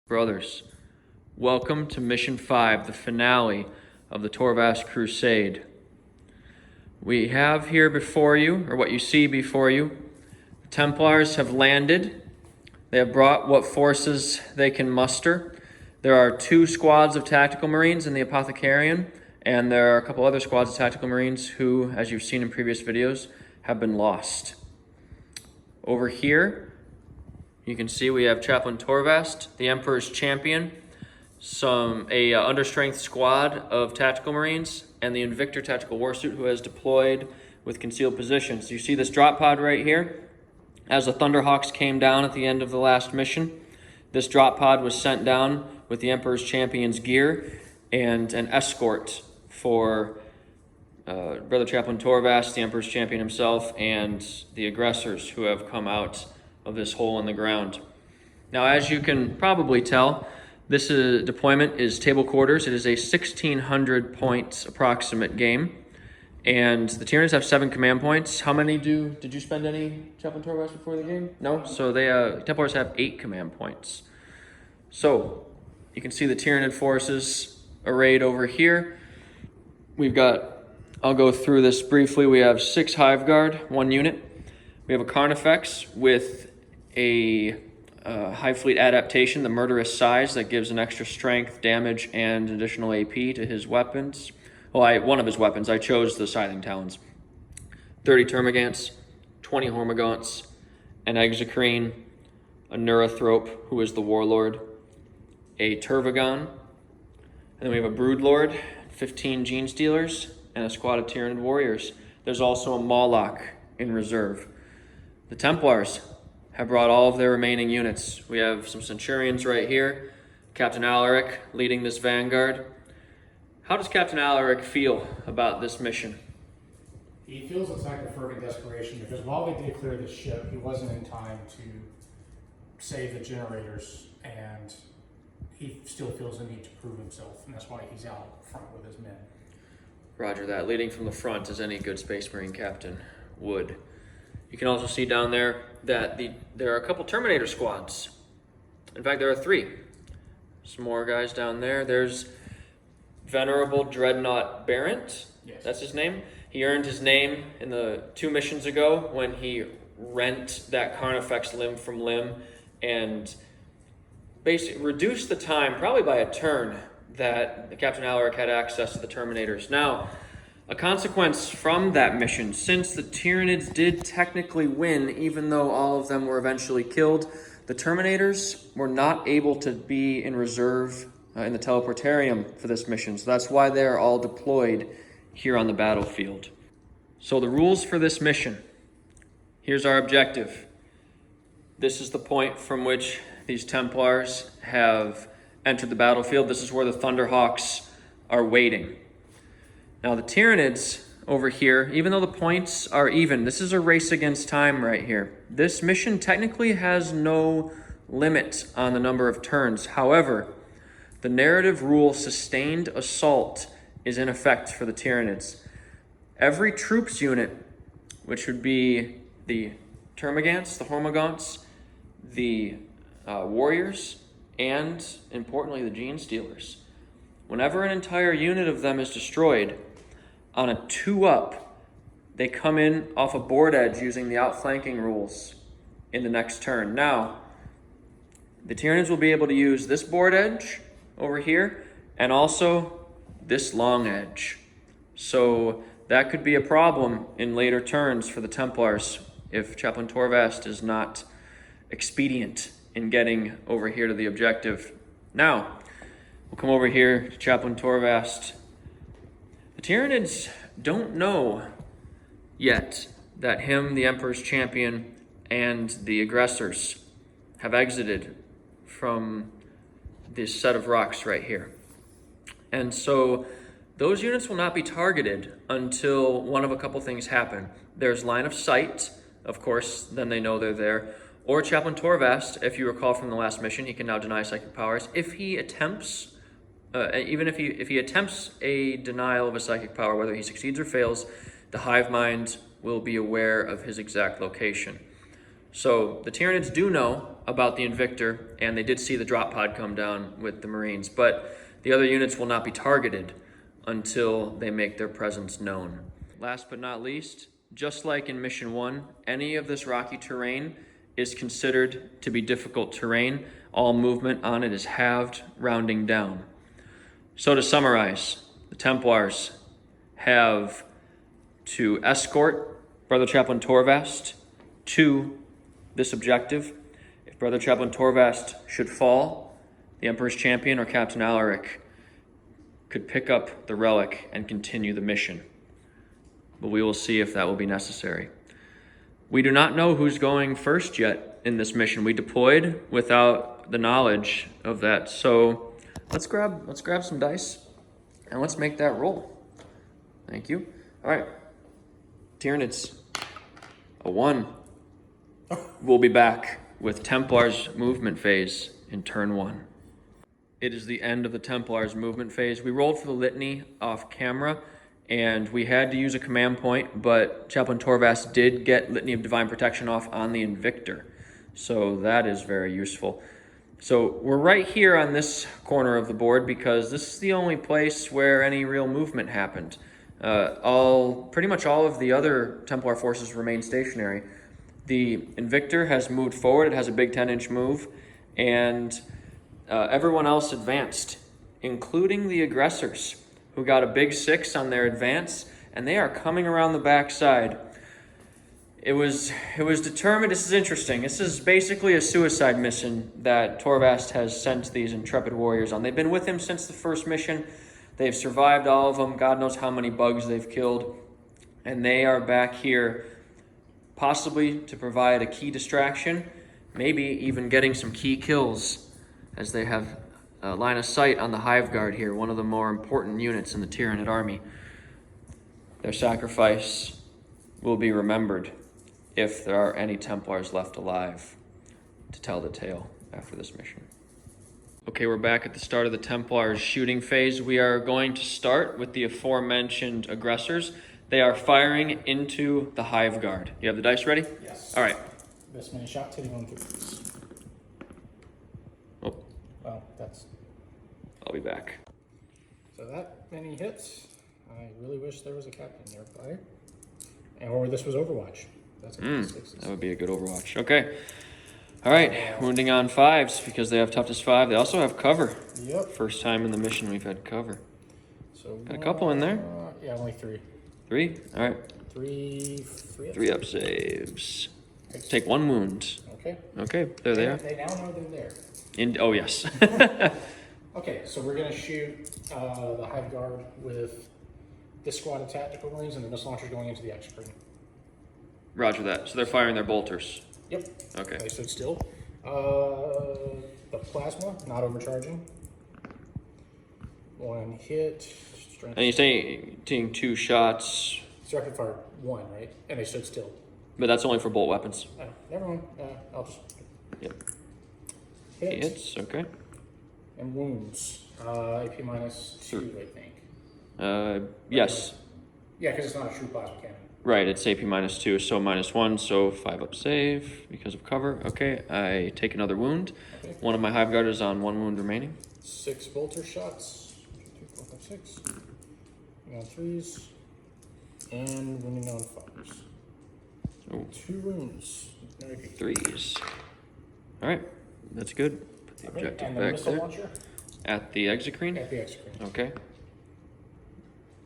Brothers, welcome to Mission 5, the finale of the Torvast Crusade. We have here before you, or what you see before you, the Templars have landed. They have brought what forces they can muster. There are 2 squads of tactical marines in the Apothecarian, and there are a couple other squads of tactical marines who, as you've seen in previous videos, have been lost. Over here, you can see we have Chaplain Torvast, the Emperor's Champion, a understrength squad of tactical marines, and the Invictor tactical warsuit who has deployed with concealed positions. You see this drop pod right here? As the Thunderhawks came down at the end of the last mission, this drop pod was sent down with the Emperor's Champion's gear and an escort for Brother Chaplain Torvast, the Emperor's Champion himself, and the aggressors who have come out of this hole in the ground. Now, as you can probably tell, this deployment is table quarters. It is a 1,600 points approximate game, and the Tyranids have 7 command points. How many did you spend any, Chaplain Torvast, before the game? No? So Templars have 8 command points. So you can see the Tyranid forces arrayed over here. I'll go through this briefly. We have 6 Hive Guard, 1 unit. We have a Carnifex with a Hive Fleet adaptation, the Murderous Size, that gives an extra strength, damage, and additional AP to his weapons. Well, one of his weapons. I chose the Scything Talons. 30 Termagants, 20 Hormagaunts, an Exocrine, a Neurothrope, who is the Warlord, a Tervagon, and then we have a Broodlord, 15 Gene Stealers, and a squad of Tyranid warriors. There's also a Moloch in reserve. The Templars have brought all of their remaining units. We have some Centurions right here, Captain Alaric leading this vanguard. How does Captain Alaric feel about this mission? He feels it's like a fervent desperation because while they did clear the ship, he wasn't in time to save the generators, and he still feels the need to prove himself, and that's why he's out front with his men. Roger that. Leading from the front, as any good Space Marine captain would. You can also see down there that there are a couple Terminator squads. In fact, there are 3. Some more guys down there. There's Venerable Dreadnought Barrent. Yes. That's his name. He earned his name in the 2 missions ago when he rent that Carnifex limb from limb and basically reduced the time, probably by a turn, that Captain Alaric had access to the Terminators. Now, a consequence from that mission, since the Tyranids did technically win, even though all of them were eventually killed, the Terminators were not able to be in reserve in the Teleportarium for this mission. So that's why they're all deployed here on the battlefield. So the rules for this mission. Here's our objective. This is the point from which these Templars have entered the battlefield. This is where the Thunderhawks are waiting. Now the Tyranids over here, even though the points are even, this is a race against time right here. This mission technically has no limit on the number of turns. However, the narrative rule sustained assault is in effect for the Tyranids. Every troops unit, which would be the Termagants, the Hormagaunts, the warriors, and importantly the Gene Stealers, whenever an entire unit of them is destroyed, on a 2-up, they come in off a board edge using the outflanking rules in the next turn. Now, the Tyranids will be able to use this board edge over here and also this long edge. So that could be a problem in later turns for the Templars if Chaplain Torvast is not expedient in getting over here to the objective. Now, we'll come over here to Chaplain Torvast. The Tyranids don't know yet that him, the Emperor's Champion, and the aggressors have exited from this set of rocks right here. And so those units will not be targeted until one of a couple things happen. There's line of sight, of course, then they know they're there. Or Chaplain Torvast, if you recall from the last mission, he can now deny psychic powers. If he attempts even if he attempts a denial of a psychic power, whether he succeeds or fails, the hive mind will be aware of his exact location. So the Tyranids do know about the Invictor, and they did see the drop pod come down with the Marines, but the other units will not be targeted until they make their presence known. Last but not least, just like in Mission 1, any of this rocky terrain is considered to be difficult terrain. All movement on it is halved, rounding down. So to summarize, the Templars have to escort Brother Chaplain Torvast to this objective. If Brother Chaplain Torvast should fall, the Emperor's Champion or Captain Alaric could pick up the relic and continue the mission. But we will see if that will be necessary. We do not know who's going first yet in this mission. We deployed without the knowledge of that. So let's grab some dice and let's make that roll. Thank you. All right. Tyranids, a 1. We'll be back with Templars movement phase in turn 1. It is the end of the Templars movement phase. We rolled for the litany off camera, and we had to use a command point, but Chaplain Torvast did get Litany of Divine Protection off on the Invictor. So that is very useful. So we're right here on this corner of the board because this is the only place where any real movement happened. Pretty much all of the other Templar forces remain stationary. The Invictor has moved forward. It has a big 10-inch move, and everyone else advanced, including the Aggressors, who got a big 6 on their advance, and they are coming around the backside. It was determined. This is interesting. This is basically a suicide mission that Torvast has sent these intrepid warriors on. They've been with him since the first mission. They've survived all of them. God knows how many bugs they've killed. And they are back here possibly to provide a key distraction, maybe even getting some key kills, as they have a line of sight on the Hive Guard here, one of the more important units in the Tyranid army. Their sacrifice will be remembered if there are any Templars left alive to tell the tale after this mission. Okay, we're back at the start of the Templars shooting phase. We are going to start with the aforementioned Aggressors. They are firing into the Hive Guard. You have the dice ready? Yes. All right. This many shots hitting on 3s. Oh, Well, that's... I'll be back. So that many hits. I really wish there was a captain nearby. Or this was Overwatch. That's a That would be a good Overwatch. Okay. All right. Wounding on 5s because they have toughness 5. They also have cover. Yep. First time in the mission we've had cover. So Got a couple in there. Yeah, only 3. 3? All right. 3 3 up saves. Take 1 wound. Okay. Okay, there they are. They now know they're there. Oh, yes. Okay, so we're going to shoot the Hive Guard with this squad of tactical marines and the missile launchers going into the X-Spring. Roger that. So they're firing their bolters. Yep. Okay. They stood still. The plasma, not overcharging. 1 hit. Strength. And you're taking 2 shots, Rapid fire 1, right? And they stood still. but that's only for bolt weapons. Oh, never mind. I'll just Yep. hit. Hits, okay. And wounds. AP minus 2, I think. Yes. Yeah, because it's not a true plasma cannon. Right, it's AP minus 2, so -1, so 5 up save because of cover. Okay, I take another wound. Okay. One of my Hive Guarders on 1 wound remaining. 6 bolter shots. 2, 4, 5, 6. On 3s. And wounding on 5s. Oh, 2 wounds. No AP. 3s. All right, that's good. Put the Okay, objective and the back missile there. launcher At the execrene. at the X-Screen. Okay.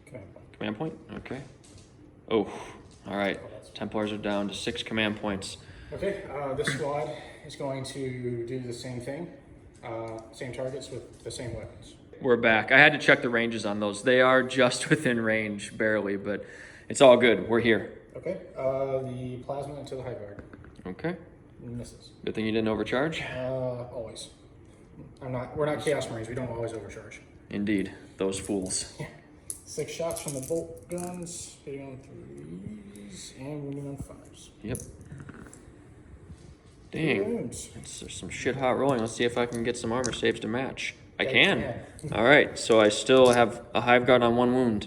Command point. Command point? Okay. Oh, all right. Templars are down to 6 command points. Okay, this squad is going to do the same thing. Same targets with the same weapons. We're back. I had to check the ranges on those. They are just within range, barely, but it's all good. We're here. Okay, the plasma into the Hive Guard. Okay. Misses. Good thing you didn't overcharge. Always. We're not Chaos Marines. We don't always overcharge. Indeed. Those fools. 6 shots from the bolt guns, hitting on 3s and wounding on 5s. Yep. 3 Dang. wounds. There's some shit hot rolling. Let's see if I can get some armor saves to match. I Yeah, can. you can. All right. So I still have a Hive Guard on 1 wound.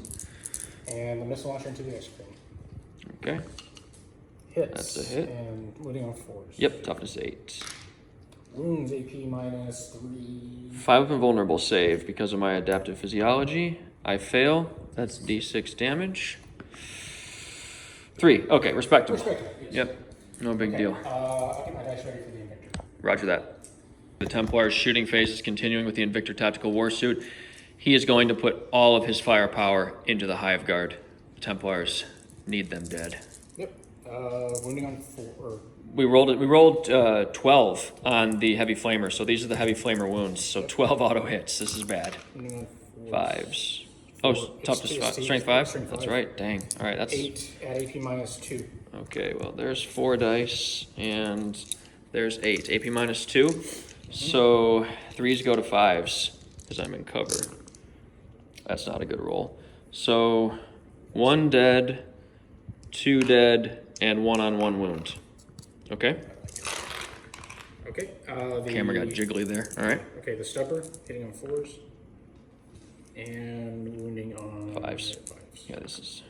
And the missile launcher into the X-Screen. Okay. Hits. That's a hit. And wounding on 4s. Yep, toughness 8. Wounds AP -3. 5 invulnerable save because of my adaptive physiology. I fail. That's D6 damage. 3. Okay, respectable. Respectable, yes. Yep, no big deal. I'll get my dice ready for the Invictor. Roger that. The Templar's shooting phase is continuing with the Invictor Tactical Warsuit. He is going to put all of his firepower into the Hive Guard. The Templars need them dead. Yep. Wounding on 4. We rolled 12 on the Heavy Flamer, so these are the Heavy Flamer wounds. So 12 auto hits. This is bad. Wounding on 5s. Oh, toughness 5. Strength 5? That's right. Dang. All right, that's 8 at AP -2. okay. Well, there's 4 dice, and there's 8. AP -2. So 3s go to 5s because I'm in cover. That's not a good roll. So 1 dead, 2 dead, and 1 on 1 wound. Okay. Okay. Camera got jiggly there. All right. Okay, the stubber hitting on 4s. And wounding on 5s. 5s. Yeah, this is.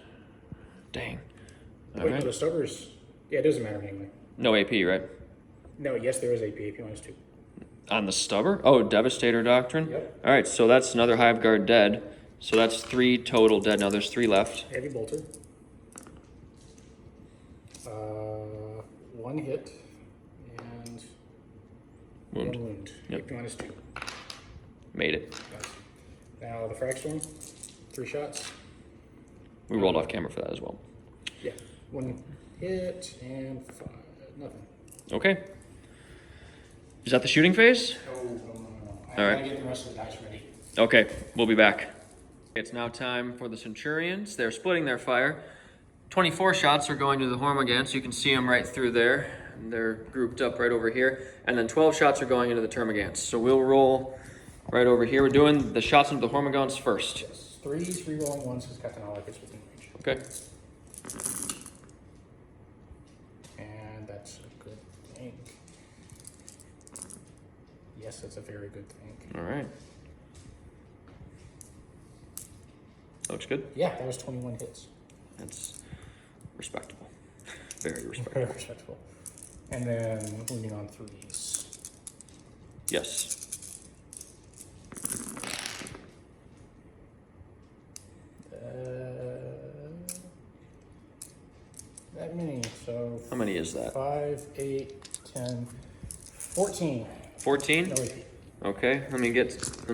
Dang. All Wait, no, right. the stubbers. Yeah, it doesn't matter anyway. No AP, right? No, yes, there is AP -2. On the stubber? Oh, Devastator Doctrine? Yep. All right, so that's another Hive Guard dead. So that's 3 total dead. Now there's 3 left. Heavy bolter. 1 hit and Wound. 1 wound. Yep. AP -2. Made it. Nice. Now the frag storm. 3 shots. We rolled off camera for that as well. Yeah. 1 hit and 5. Nothing. Okay. Is that the shooting phase? Oh, no. All right. I gotta get the rest of the dice ready. Okay, we'll be back. It's now time for the Centurions. They're splitting their fire. 24 shots are going to the Hormagaunts. You can see them right through there. They're grouped up right over here. And then 12 shots are going into the Termagants. So we'll roll right over here. We're doing the shots into the Hormagaunts first. Yes. 3s, re-rolling 1s because Captain Alaric is within range. Okay. And that's a good thing. Yes, that's a very good thing. All right. Looks good. Yeah, that was 21 hits. That's respectable. Very respectable. Very respectable. And then wounding on 3s. Yes. That many, so How many is that? 5, 8, 10, 14. 14? No AP. Okay, let me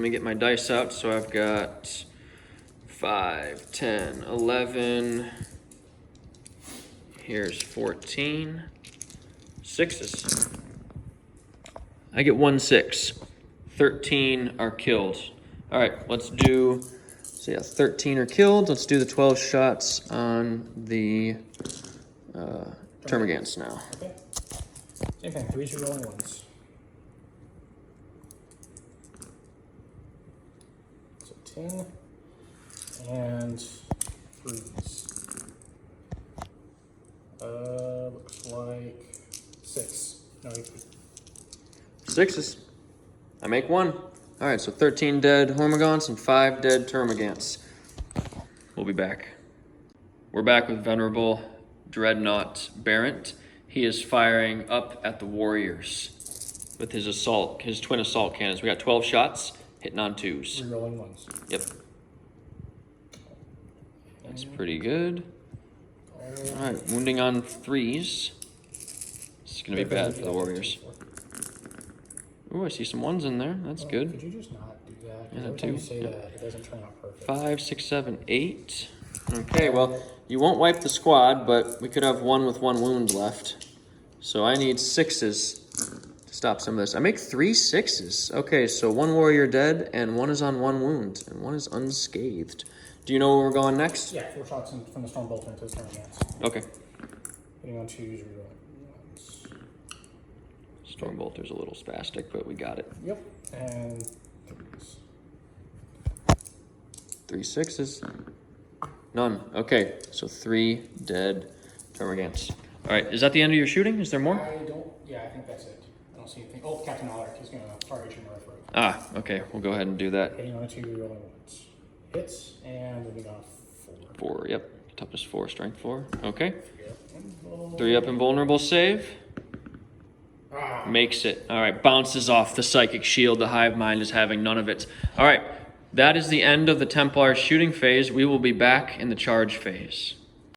get my dice out. So I've got 5, 10, 11. Here's 14. 6s. I get 1 6. 13 are killed. All right, let's do. So yeah, 13 are killed. Let's do the 12 shots on the Termagants now. Okay. Same thing, 3s are rolling 1s. So 10 and 3s. Looks like 6. No AP. 6s. I make 1. All right, so 13 dead Hormagaunts and 5 dead Termagants. We'll be back. We're back with Venerable Dreadnought Barrent. He is firing up at the warriors with his twin assault cannons. We got 12 shots, hitting on 2s. Re-rolling 1s. Yep. That's pretty good. All right, wounding on 3s. This is going to be bad for the warriors. Ooh, I see some 1s in there. That's good. Could you just not do that? 'Cause Yeah, every time you 2. say Yep. that, it doesn't turn out perfect. 5, 6, 7, 8. Okay, well, you won't wipe the squad, but we could have 1 with 1 wound left. So I need 6s to stop some of this. I make 3 6s. Okay, so 1 warrior dead, and 1 is on 1 wound, and 1 is unscathed. Do you know where we're going next? Yeah, 4 shots from the storm bolter into the Termagants. Okay. Hitting on 2s, re-rolling 1s. Stormbolter's a little spastic, but we got it. Yep, and 3s. 3 6s. None. Okay, so 3 dead Termagants. All right, is that the end of your shooting? Is there more? Yeah, I think that's it. I don't see anything. Oh, Captain Alaric is going to fire at your north right. Ah, okay, we'll go ahead and do that. Hitting on 2, re-rolling 1s. Hits, and moving on 4. 4, yep. Toughness 4, strength 4. Okay. Yep. 3 up invulnerable save. Makes it. All right, bounces off the psychic shield. The hive mind is having none of it. All right, that is the end of the Templar's shooting phase. We will be back in the charge phase.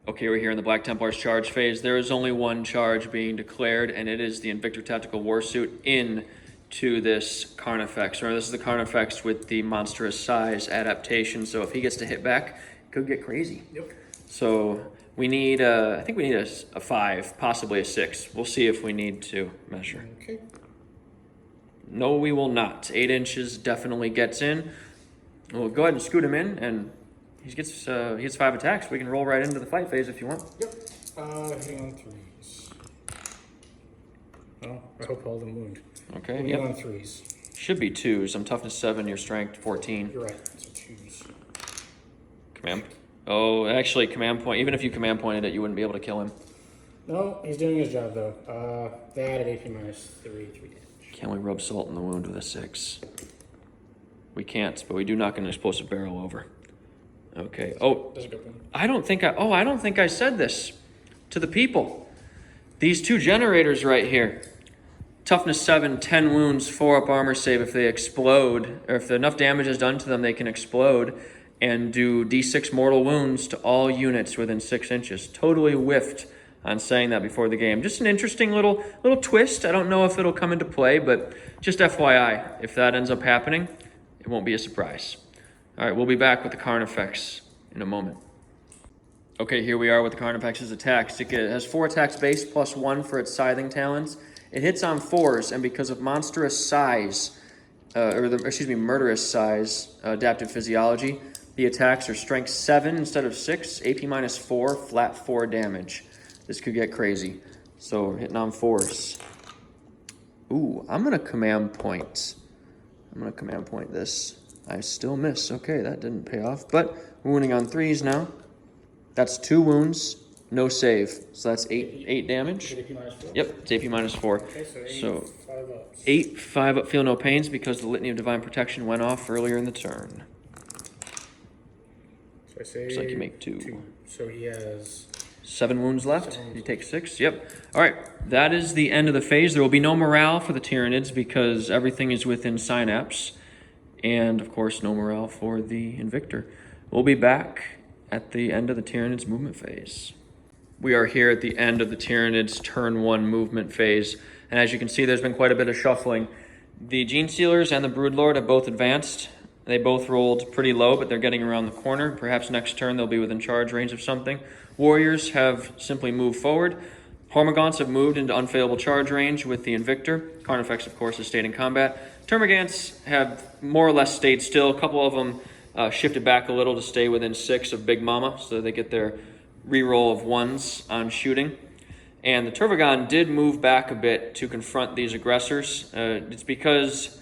Okay, we're here in the Black Templar's charge phase. There is only one charge being declared, and it is the Invictor Tactical Warsuit into this Carnifex. Remember, this is the Carnifex with the monstrous size adaptation, so if he gets to hit back, it could get crazy. Yep. So we need, I think we need a 5, possibly a 6. We'll see if we need to measure. Okay. No, we will not. 8 inches definitely gets in. We'll go ahead and scoot him in, and he gets 5 attacks. We can roll right into the fight phase if you want. Yep. Hitting on 3s. Oh, I hope all them wound. Okay. Hitting Yep. on 3s. Should be 2s. I'm toughness 7, your strength 14. You're right. So 2s. Command. Oh, actually, command point. Even if you command pointed it, you wouldn't be able to kill him. No, he's doing his job though. That at AP minus 3 damage. Can we rub salt in the wound with a 6? We can't, but we do knock an explosive barrel over. Okay. Oh, Does it go boom? I don't think I said this to the people. These 2 generators right here. Toughness 7, 10 wounds, 4 up armor save. If they explode, or if enough damage is done to them, they can explode and do D6 mortal wounds to all units within 6 inches. Totally whiffed on saying that before the game. Just an interesting little twist. I don't know if it'll come into play, but just FYI, if that ends up happening, it won't be a surprise. All right, we'll be back with the Carnifex in a moment. Okay, here we are with the Carnifex's attacks. It has 4 attacks base plus 1 for its scything talons. It hits on 4s, and because of monstrous size, murderous size, adaptive physiology, the attacks are strength 7 instead of 6, AP minus 4, flat 4 damage. This could get crazy. So we're hitting on 4s. Ooh, I'm going to command point. This. I still miss. Okay, that didn't pay off. But we're wounding on 3s now. That's 2 wounds, no save. So that's 8 damage. AP minus 4? Yep, it's AP minus 4. Okay, So 5 ups. 8, 5 up, feel no pains because the Litany of Divine Protection went off earlier in the turn. So I say Looks like you make 2. So he has 7 wounds left. 7 wounds. You take 6. Yep. All right. That is the end of the phase. There will be no morale for the Tyranids because everything is within synapse. And, of course, no morale for the Invictor. We'll be back at the end of the Tyranids movement phase. We are here at the end of the Tyranids turn 1 movement phase. And as you can see, there's been quite a bit of shuffling. The Gene Stealers and the Broodlord have both advanced. They both rolled pretty low, but they're getting around the corner. Perhaps next turn they'll be within charge range of something. Warriors have simply moved forward. Hormagaunts have moved into unfailable charge range with the Invictor. Carnifex, of course, has stayed in combat. Termagants have more or less stayed still. A couple of them shifted back a little to stay within 6 of Big Mama, so they get their reroll of 1s on shooting. And the Tervagon did move back a bit to confront these aggressors. It's because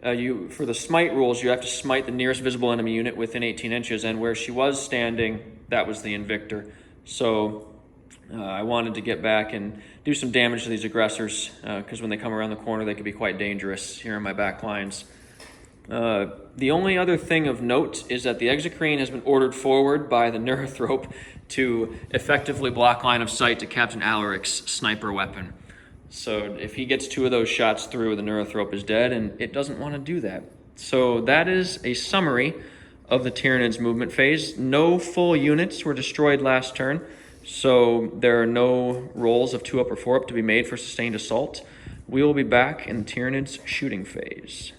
for the smite rules, you have to smite the nearest visible enemy unit within 18 inches, and where she was standing, that was the Invictor. So I wanted to get back and do some damage to these aggressors, because when they come around the corner, they could be quite dangerous here in my back lines. The only other thing of note is that the Exocrine has been ordered forward by the Neurothrope to effectively block line of sight to Captain Alaric's sniper weapon. So if he gets 2 of those shots through, the Neurothrope is dead, and it doesn't want to do that. So that is a summary of the Tyranids movement phase. No full units were destroyed last turn, so there are no rolls of 2 up or 4 up to be made for sustained assault. We will be back in the Tyranids shooting phase.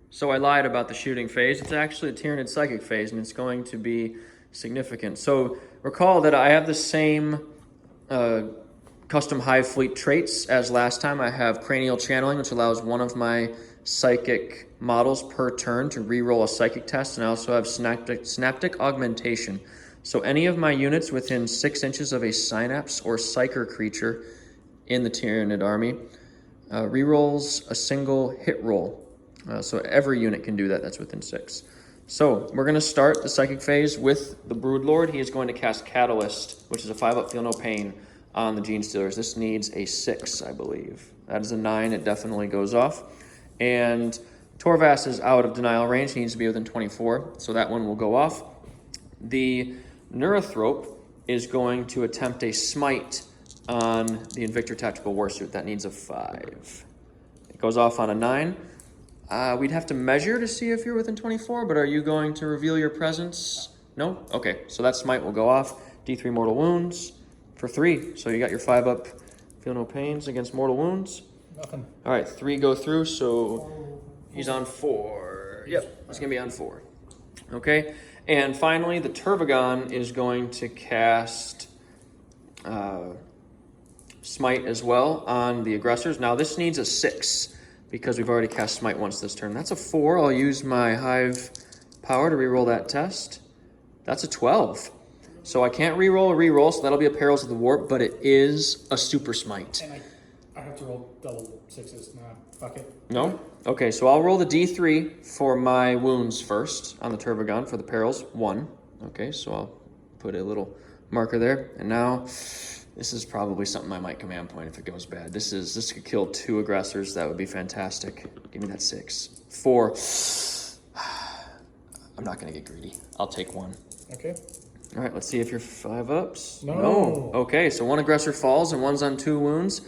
So I lied about the shooting phase. It's actually a Tyranid psychic phase, and it's going to be significant. So recall that I have the same custom Hive Fleet traits as last time. I have Cranial Channeling, which allows one of my psychic models per turn to reroll a psychic test, and I also have Synaptic Augmentation. So any of my units within 6 inches of a Synapse or Psyker creature in the Tyranid army rerolls a single hit roll. So every unit can do that that's within 6. So we're going to start the psychic phase with the Broodlord. He is going to cast Catalyst, which is a 5 up, feel no pain, on the Gene Stealers. This needs a 6, I believe. That is a 9. It definitely goes off. And Torvast is out of denial range. He needs to be within 24, so that one will go off. The Neurothrope is going to attempt a smite on the Invictor Tactical Warsuit. That needs a 5. It goes off on a 9. We'd have to measure to see if you're within 24, but are you going to reveal your presence? No? Okay, so that smite will go off. D3 mortal wounds for 3. So you got your 5 up. Feel no pains against mortal wounds. Nothing. All right, 3 go through, so he's on 4. Yep, he's gonna be on 4. Okay, and finally, the Turvagon is going to cast Smite as well on the aggressors. Now this needs a 6 because we've already cast Smite once this turn. That's a 4. I'll use my Hive power to reroll that test. That's a 12. So I can't reroll a reroll, so that'll be a Perils of the Warp, but it is a Super Smite. And I have to roll double 6s. Nah, fuck it. No? Okay, so I'll roll the D3 for my wounds first on the Turvagon for the Perils. 1. Okay, so I'll put a little marker there. And now, this is probably something I might command point if it goes bad. This could kill 2 aggressors. That would be fantastic. Give me that 6. 4. I'm not going to get greedy. I'll take 1. Okay. All right, let's see if you're 5 ups. No. Okay, so 1 aggressor falls and 1's on 2 wounds.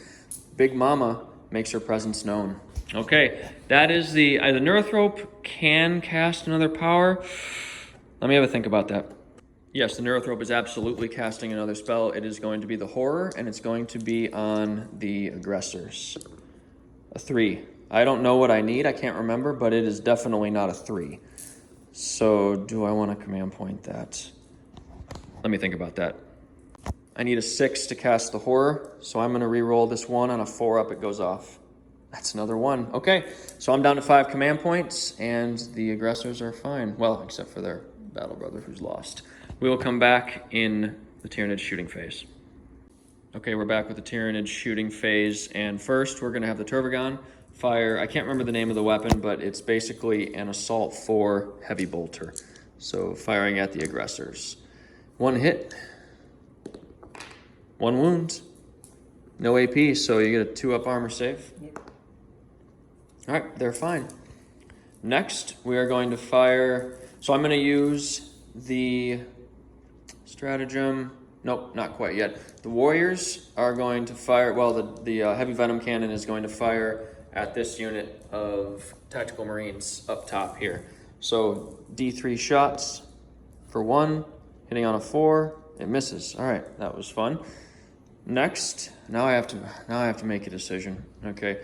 Big Mama makes her presence known. Okay, that is the Neurothrope can cast another power. Let me have a think about that. Yes, the Neurothrope is absolutely casting another spell. It is going to be the Horror, and it's going to be on the aggressors. A 3. I don't know what I need. I can't remember, but it is definitely not a 3. So do I want to command point that? Let me think about that. I need a 6 to cast the Horror, so I'm going to re-roll this 1. On a 4 up, it goes off. That's another 1. Okay, so I'm down to 5 command points, and the aggressors are fine. Well, except for their battle brother who's lost. We will come back in the Tyranid shooting phase. Okay, we're back with the Tyranid shooting phase, and first we're going to have the Turvagon fire. I can't remember the name of the weapon, but it's basically an Assault 4 heavy bolter. So firing at the aggressors. 1 hit, 1 wound, no AP, so you get a 2-up armor save. Yep. All right, they're fine. Next, we are going to fire. So I'm going to use the stratagem. Nope, not quite yet. The warriors are going to fire. Well, the heavy venom cannon is going to fire at this unit of tactical marines up top here. So D3 shots for 1. Hitting on a 4, it misses. All right, that was fun. Next, now I have to make a decision. Okay,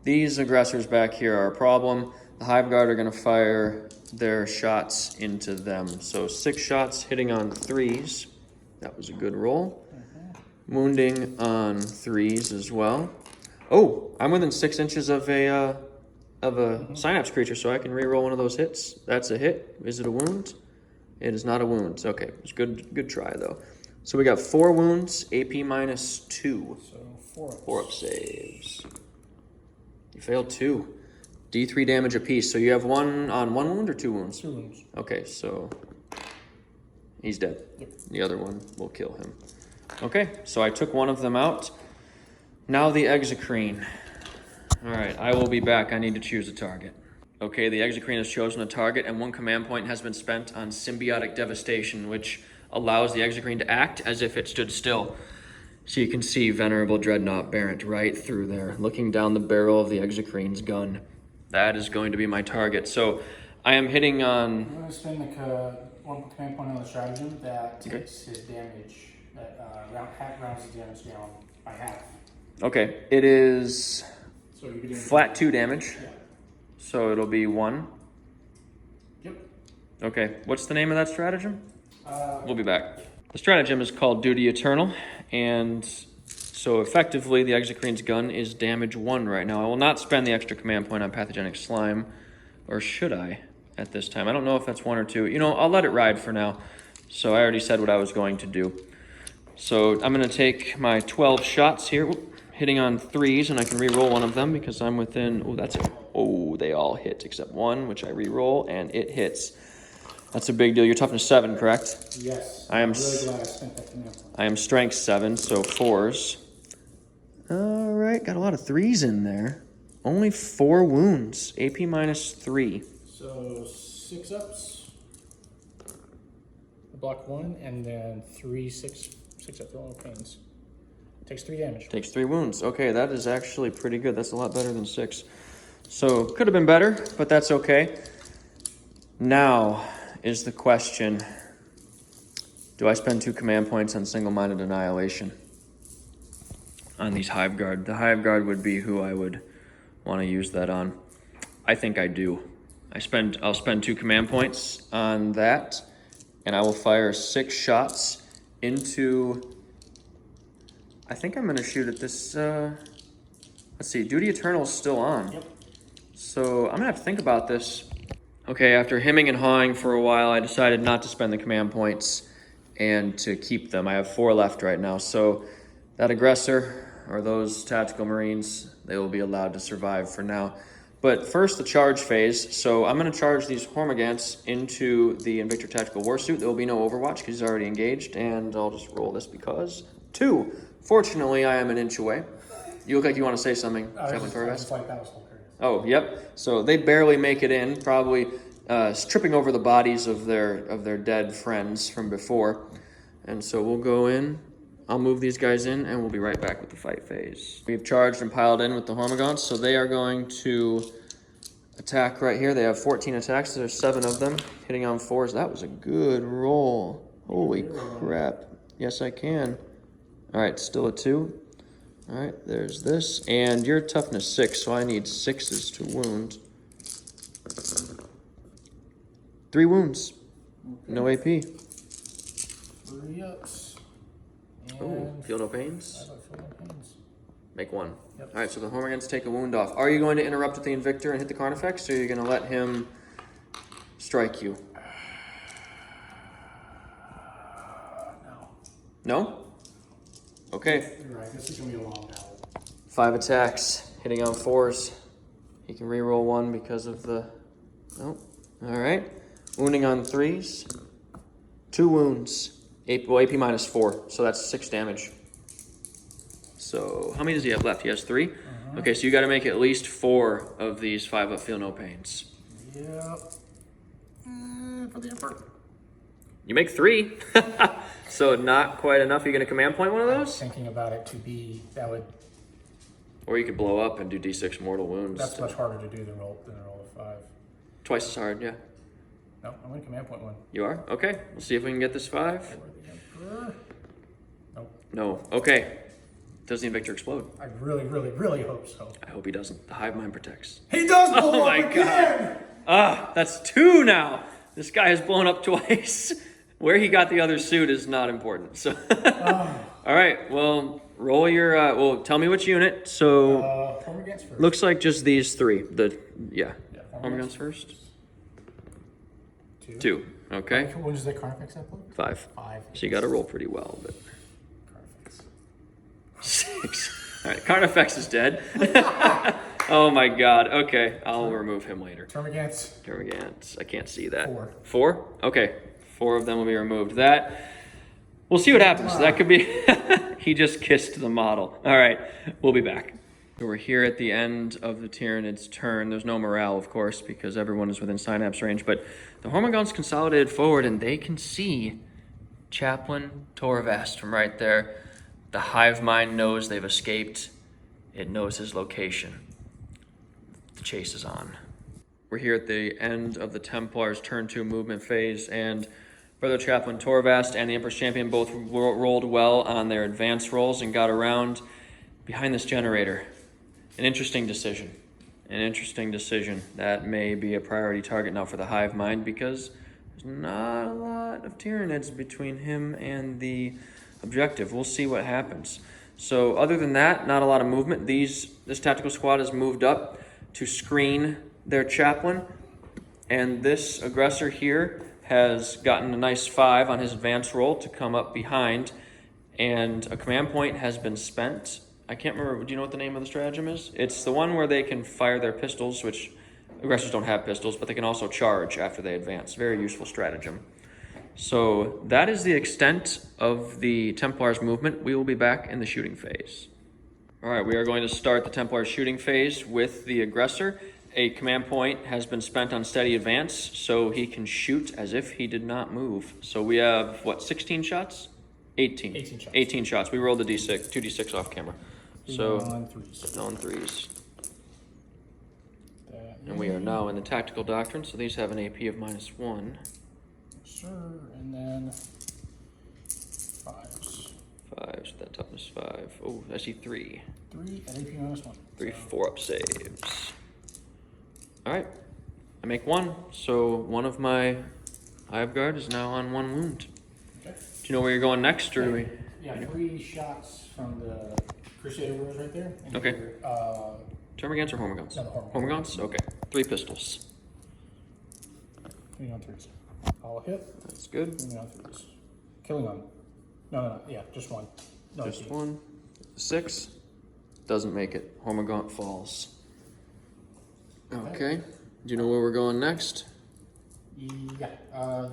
these aggressors back here are a problem. The Hive Guard are going to fire their shots into them. So 6 shots hitting on 3s. That was a good roll. Wounding on 3s as well. Oh, I'm within 6 inches of a synapse creature, so I can re-roll one of those hits. That's a hit. Is it a wound? It is not a wound. Okay, it's good try though. So we got 4 wounds, AP minus 2. So 4 ups. 4 up saves. You failed 2. D3 damage apiece. So you have 1 on 1 wound or 2 wounds? 2 wounds. Okay, so he's dead. Yep. The other one will kill him. Okay, so I took one of them out. Now the Exocrine. All right, I will be back. I need to choose a target. Okay, the Exocrine has chosen a target, and 1 command point has been spent on Symbiotic Devastation, which allows the Exocrine to act as if it stood still. So you can see Venerable Dreadnought Barrett right through there, looking down the barrel of the Exocrine's gun. That is going to be my target. So I am hitting on... I'm going to spend one command point on the stratagem that takes his damage, that rounds his damage down by half. Okay, it is So you're getting flat 2 damage. Yeah. So it'll be 1. Yep. Okay, what's the name of that stratagem? We'll be back. The stratagem is called Duty Eternal, and so effectively the Exocrine's gun is damage 1 right now. I will not spend the extra command point on Pathogenic Slime, or should I at this time? I don't know if that's 1 or 2. You know, I'll let it ride for now. So I already said what I was going to do. So I'm going to take my 12 shots here, hitting on 3s, and I can re-roll one of them because I'm within... Oh, that's it. Oh, they all hit except 1, which I re-roll, and it hits. That's a big deal. You're toughness 7, correct? Yes. I'm really glad I spent that command point. I am strength 7, so 4s. All right, got a lot of 3s in there. Only 4 wounds. AP minus 3. So 6 ups. block 1, and then 6 abdominal pains. Takes 3 damage. Takes 3 wounds. Okay, that is actually pretty good. That's a lot better than 6. So, could have been better, but that's okay. Now is the question, do I spend 2 command points on single-minded annihilation on these Hive Guard? The Hive Guard would be who I would want to use that on. I think I do. I'll spend 2 command points on that, and I will fire 6 shots into... I think I'm going to shoot at this... let's see, Duty Eternal is still on. Yep. So I'm going to have to think about this. Okay, after hemming and hawing for a while, I decided not to spend the command points and to keep them. I have 4 left right now. So that Aggressor, or those Tactical Marines, they will be allowed to survive for now. But first, the charge phase. So I'm going to charge these Hormigants into the Invictor Tactical Warsuit. There will be no Overwatch because he's already engaged. And I'll just roll this because 2. Fortunately, I am an inch away. You look like you want to say something, Chaplain Torvast. Like that was hilarious. Oh, yep. So they barely make it in, probably tripping over the bodies of their dead friends from before. And so we'll go in. I'll move these guys in, and we'll be right back with the fight phase. We've charged and piled in with the Hormigants, so they are going to attack right here. They have 14 attacks. There's 7 of them, hitting on 4s. That was a good roll. Holy crap. Yes, I can. All right, still a 2. All right, there's this. And your toughness 6, so I need 6s to wound. 3 wounds. No AP. 3 ups. Oh, feel no pains? I feel no pains. Make 1. Yep. All right, so the Hormigants take a wound off. Are you going to interrupt with the Invictor and hit the Carnifex, or are you going to let him strike you? No. No? Okay. You're right. This is going to be a long battle. 5 attacks, hitting on 4s. He can reroll 1 because of the... Nope. All right. Wounding on 3s. 2 wounds. AP minus 4, so that's 6 damage. So how many does he have left? He has 3? Okay, so you got to make at least 4 of these 5 up feel no pains. Yep. For the Emperor. You make 3. So not quite enough. You're going to command point one of those? Thinking about it to be, that would... Or you could blow up and do d6 mortal wounds. That's much harder to do than roll a 5. Twice as hard, yeah. No, I'm going to command point 1. You are? Okay. We'll see if we can get this 5. For the Emperor. Nope. No. Okay. Does the Invictor explode? I really, really, really hope so. I hope he doesn't. The Hive Mind protects. He does blow Oh up my again! God. That's 2 now. This guy has blown up twice. Where he got the other suit is not important. So, all right. Well, roll your. Well, tell me which unit. So, Hormigants first. looks like just these 3. Yeah. Hormigants first. 2. Okay. What is the Carnifex at? 5. 5. So you got to roll pretty well, but Carnifex. 6. All right. Carnifex is dead. Oh my God. Okay. I'll remove him later. Termagants. I can't see that. 4. 4? Okay. 4 of them will be removed. We'll see what happens. That could be, he just kissed the model. All right, we'll be back. So we're here at the end of the Tyranid's turn. There's no morale, of course, because everyone is within synapse range, but the Hormigants consolidated forward and they can see Chaplain Torvast from right there. The Hive Mind knows they've escaped. It knows his location. The chase is on. We're here at the end of the Templars' turn 2 movement phase, and Brother Chaplain Torvast and the Emperor's Champion both rolled well on their advance rolls and got around behind this generator. An interesting decision. That may be a priority target now for the Hive Mind because there's not a lot of Tyranids between him and the objective. We'll see what happens. So other than that, not a lot of movement. This tactical squad has moved up to screen their chaplain, and this Aggressor here has gotten a nice 5 on his advance roll to come up behind, and a command point has been spent. I can't remember, do you know what the name of the stratagem is? It's the one where they can fire their pistols, which Aggressors don't have pistols, but they can also charge after they advance. Very useful stratagem. So that is the extent of the Templars movement. We will be back in the shooting phase. All right, we are going to start the Templar shooting phase with the Aggressor. a command point has been spent on steady advance, so he can shoot as if he did not move. So we have, what, 16 shots? 18. 18 shots. 18 shots. We rolled a d6, 2d6 off camera. So, on threes. on threes. That And we are now in the tactical doctrine, so these have an AP of -1. Sure, and then fives. 5, so that toughness 5. Oh, I see 3. 3 and AP -1. 3 So 4-up saves. Alright, I make 1, so one of my Hive Guard is now on 1 wound. Okay. Do you know where you're going next, or do we? Yeah, 3 shots from the Crusade Warriors right there. And Okay. your, Termagants or Hormagaunts? No, the Hormagaunts. Hormagaunts? Okay. 3 pistols. 3 on threes. I'll hit. That's good. 3 on threes. Killing on. No. Yeah, just 1. No, Just AP. 1. 6. Doesn't make it. Hormagaunt falls. Okay. Do you know where we're going next? Yeah.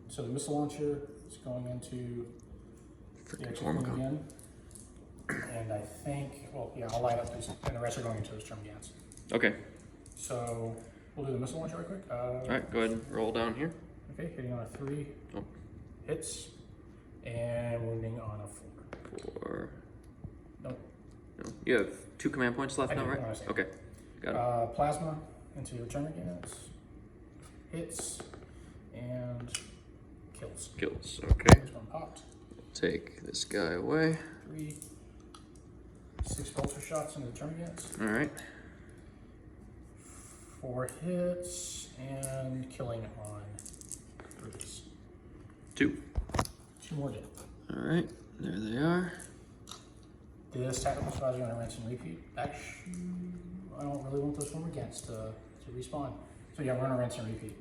So the missile launcher is going into the Freaking execute Hormagaunt. again. And I think, well, yeah, I'll light up these, and the rest are going into those Termagants. Okay. So we'll do the missile launcher right quick. Alright, go ahead and roll down here. Okay, hitting on a 3. Oh. Hits. And wounding on a 4. 4. Nope. No. You have 2 command points left I now, do, right? no, I see. Okay. Got it. Plasma into your Termagants. Hits. And kills. Kills. Okay. This one popped. Take this guy away. 3. 6 bolter shots into the Termagants. Alright. 4 hits and killing on 3s. 2. 2 more dead. Alright. There they are. This tactical squad is going to rinse and repeat. Actually, I don't really want those from against to respawn. So yeah, we're going to rinse and repeat.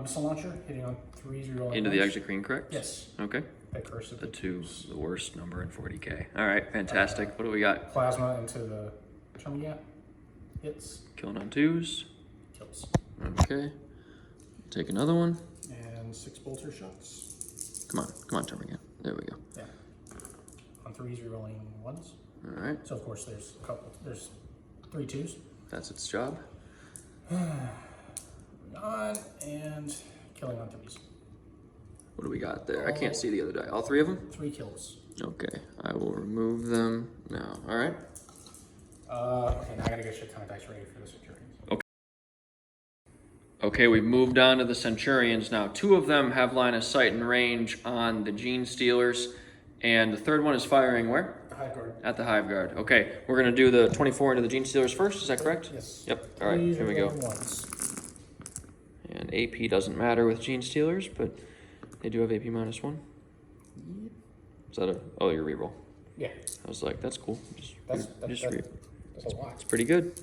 Missile launcher hitting on 3s. Into the exit green, correct? Yes. Okay. The curse of The 2, the worst number in 40k. Alright, fantastic. What do we got? Plasma into the Termagant. Hits. Killing on 2s. Kills. Okay. Take another one. And 6 bolter shots. Come on, Termagant. There we go. Yeah. On 3s, rerolling 1s. Alright, So of course there's 3 2s. that's its job. On and killing on 3s. What do we got there? I can't see the other die. All 3 of them? 3 kills. Okay, I will remove them now. Alright. Okay, now I gotta get a shit ton of dice ready for the Centurions. Okay, we've moved on to the Centurions now. 2 of them have line of sight and range on the Gene Stealers, and the third one is firing where? The Hive Guard. At the Hive Guard. Okay, we're gonna do the 24 into the Gene Stealers first, is that correct? Yes. Yep, alright, here we go. And AP doesn't matter with Gene Stealers, but they do have AP -1. Yep. Is that oh, your reroll. Yeah, I was like, that's cool. Just that's a lot. It's pretty good.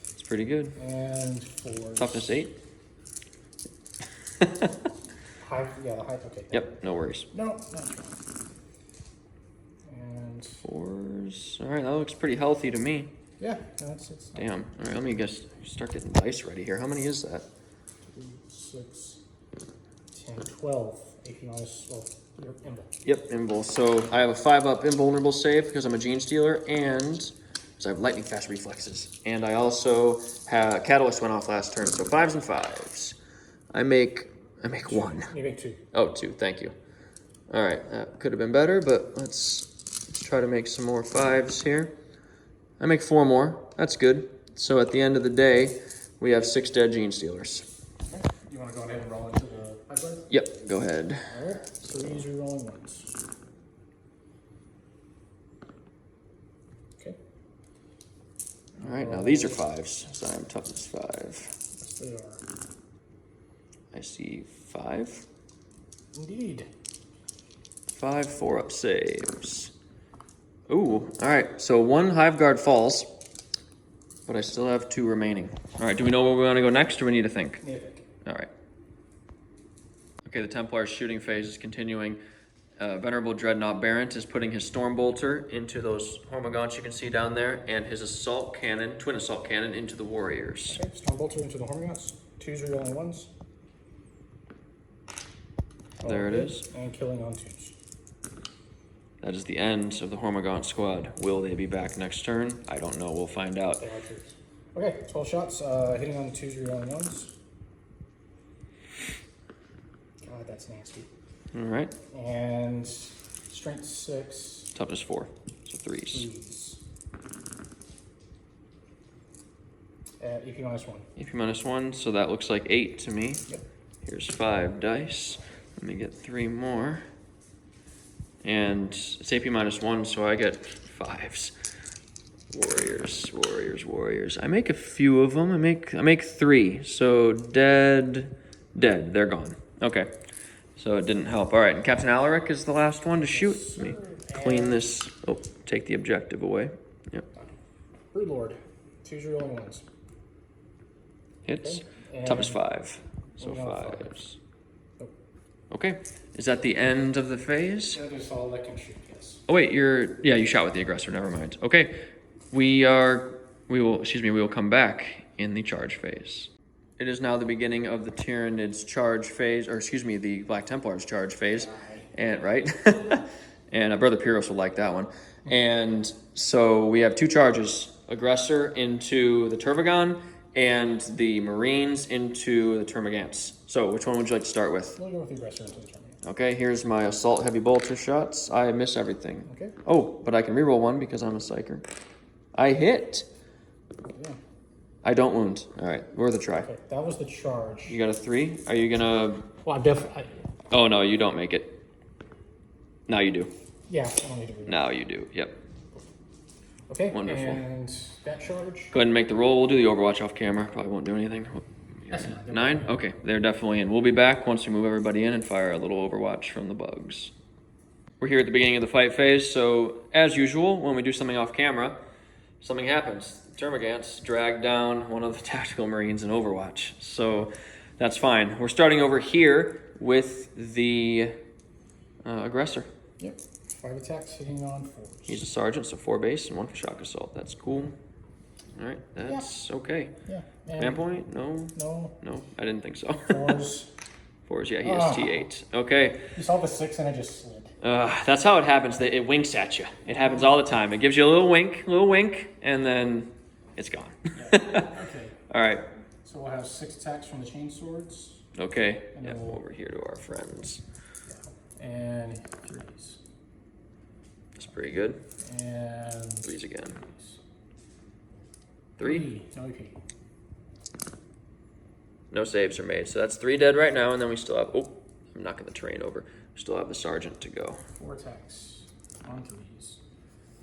It's pretty good. And for Toughness 8. Hive, yeah, the Hive. Okay. Yep, no worries. No, not sure. And 4s. All right, that looks pretty healthy to me. yeah, it's Damn. All right, let me guess. Start getting dice ready here. How many is that? 2, 6, 10, 12. AP minus, well, your invul. Yep, invul. So I have a 5-up invulnerable save because I'm a Gene Stealer, and so I have lightning fast reflexes. And I also have Catalyst went off last turn, so 5s and 5s. I make 1. You make 2. Oh, 2. Thank you. All right, that could have been better, but let's try to make some more 5s here. I make 4 more. That's good. So at the end of the day, we have 6 dead Gene Stealers. Okay. You want to go ahead and roll into the Hive Guard? Yep, go ahead. All right. 3s rerolling 1s. Okay. All right, now these are 5s, so I'm toughness 5. Yes, they are. I see 5. Indeed. 5 4-up saves. Ooh, all right, so 1 Hive Guard falls, but I still have 2 remaining. All right, do we know where we want to go next, or we need to think? Yeah, I think. All right. Okay, the Templar's shooting phase is continuing. Venerable Dreadnought Barent is putting his Stormbolter into those Hormagaunts you can see down there, and his Assault Cannon, Twin Assault Cannon, into the Warriors. Okay, Stormbolter into the Hormagaunts. 2s rerolling 1s. There it is. And killing on 2s. That is the end of the Hormagaunt squad. Will they be back next turn? I don't know. We'll find out. They are 2s. Okay, 12 shots, hitting on the 2s, rerolling 1s. God, that's nasty. All right. And strength 6. Toughness 4, so 3s. 3s. AP -1. AP -1, so that looks like 8 to me. Yep. Here's 5 dice. Let me get 3 more. And it's AP -1, so I get 5s. Warriors, warriors, warriors. I make a few of them. I make 3. So dead. They're gone. Okay. So it didn't help. All right, and Captain Alaric is the last one to shoot. Yes, Let me sir. clean this. Oh, take the objective away. Yep. Brood Lord, 2s, rerolling 1s. Hits. Okay. Toughness 5. So we got 5s. Oh. Okay. Is that the end of the phase? That is all that can shoot, yes. Oh wait, you shot with the aggressor. Never mind. Okay. We will come back in the charge phase. It is now the beginning of the Tyranids charge phase, or excuse me, the Black Templars charge phase. And right? And Brother Pyros will like that one. And so we have 2 charges. Aggressor into the Turvagon and the Marines into the Termagants. So which one would you like to start with? We'll go with the Aggressor into the tournament. Okay, here's my assault heavy bolter shots. I miss everything. Okay. Oh, but I can reroll 1 because I'm a psyker. I hit. Yeah. I don't wound. All right, worth a try. Okay, that was the charge. You got a 3? Are you gonna? Well, I'm definitely. Oh no, you don't make it. Now you do. Yeah, I don't need to read it. Now you do. Yep. Okay, Wonderful. and that charge. Go ahead and make the roll. We'll do the Overwatch off camera. Probably won't do anything. That's not- 9? Okay, they're definitely in. We'll be back once we move everybody in and fire a little Overwatch from the bugs. We're here at the beginning of the fight phase, so as usual, when we do something off camera, something happens. Termagants drag down one of the tactical marines in Overwatch, so that's fine. We're starting over here with the aggressor. Yep. 5 attacks hitting on 4s. He's a sergeant, so 4 base and 1 for shock assault. That's cool. All right, that's okay. Yeah. Man point? No, No. I didn't think so. 4s. 4s, yeah, he has T8. Okay. You saw the 6 and it just slid. That's how it happens. It winks at you. It happens all the time. It gives you a little wink, and then it's gone. Okay. All right. So we'll have 6 attacks from the chain swords. Okay. And Yeah, we'll- over here to our friends. Yeah. And 3s. That's pretty good. And 3s again. 3. 3. No AP. No saves are made. So that's 3 dead right now, and then we still have... Oh, I'm knocking the terrain over. We still have the sergeant to go. 4 attacks on 3s.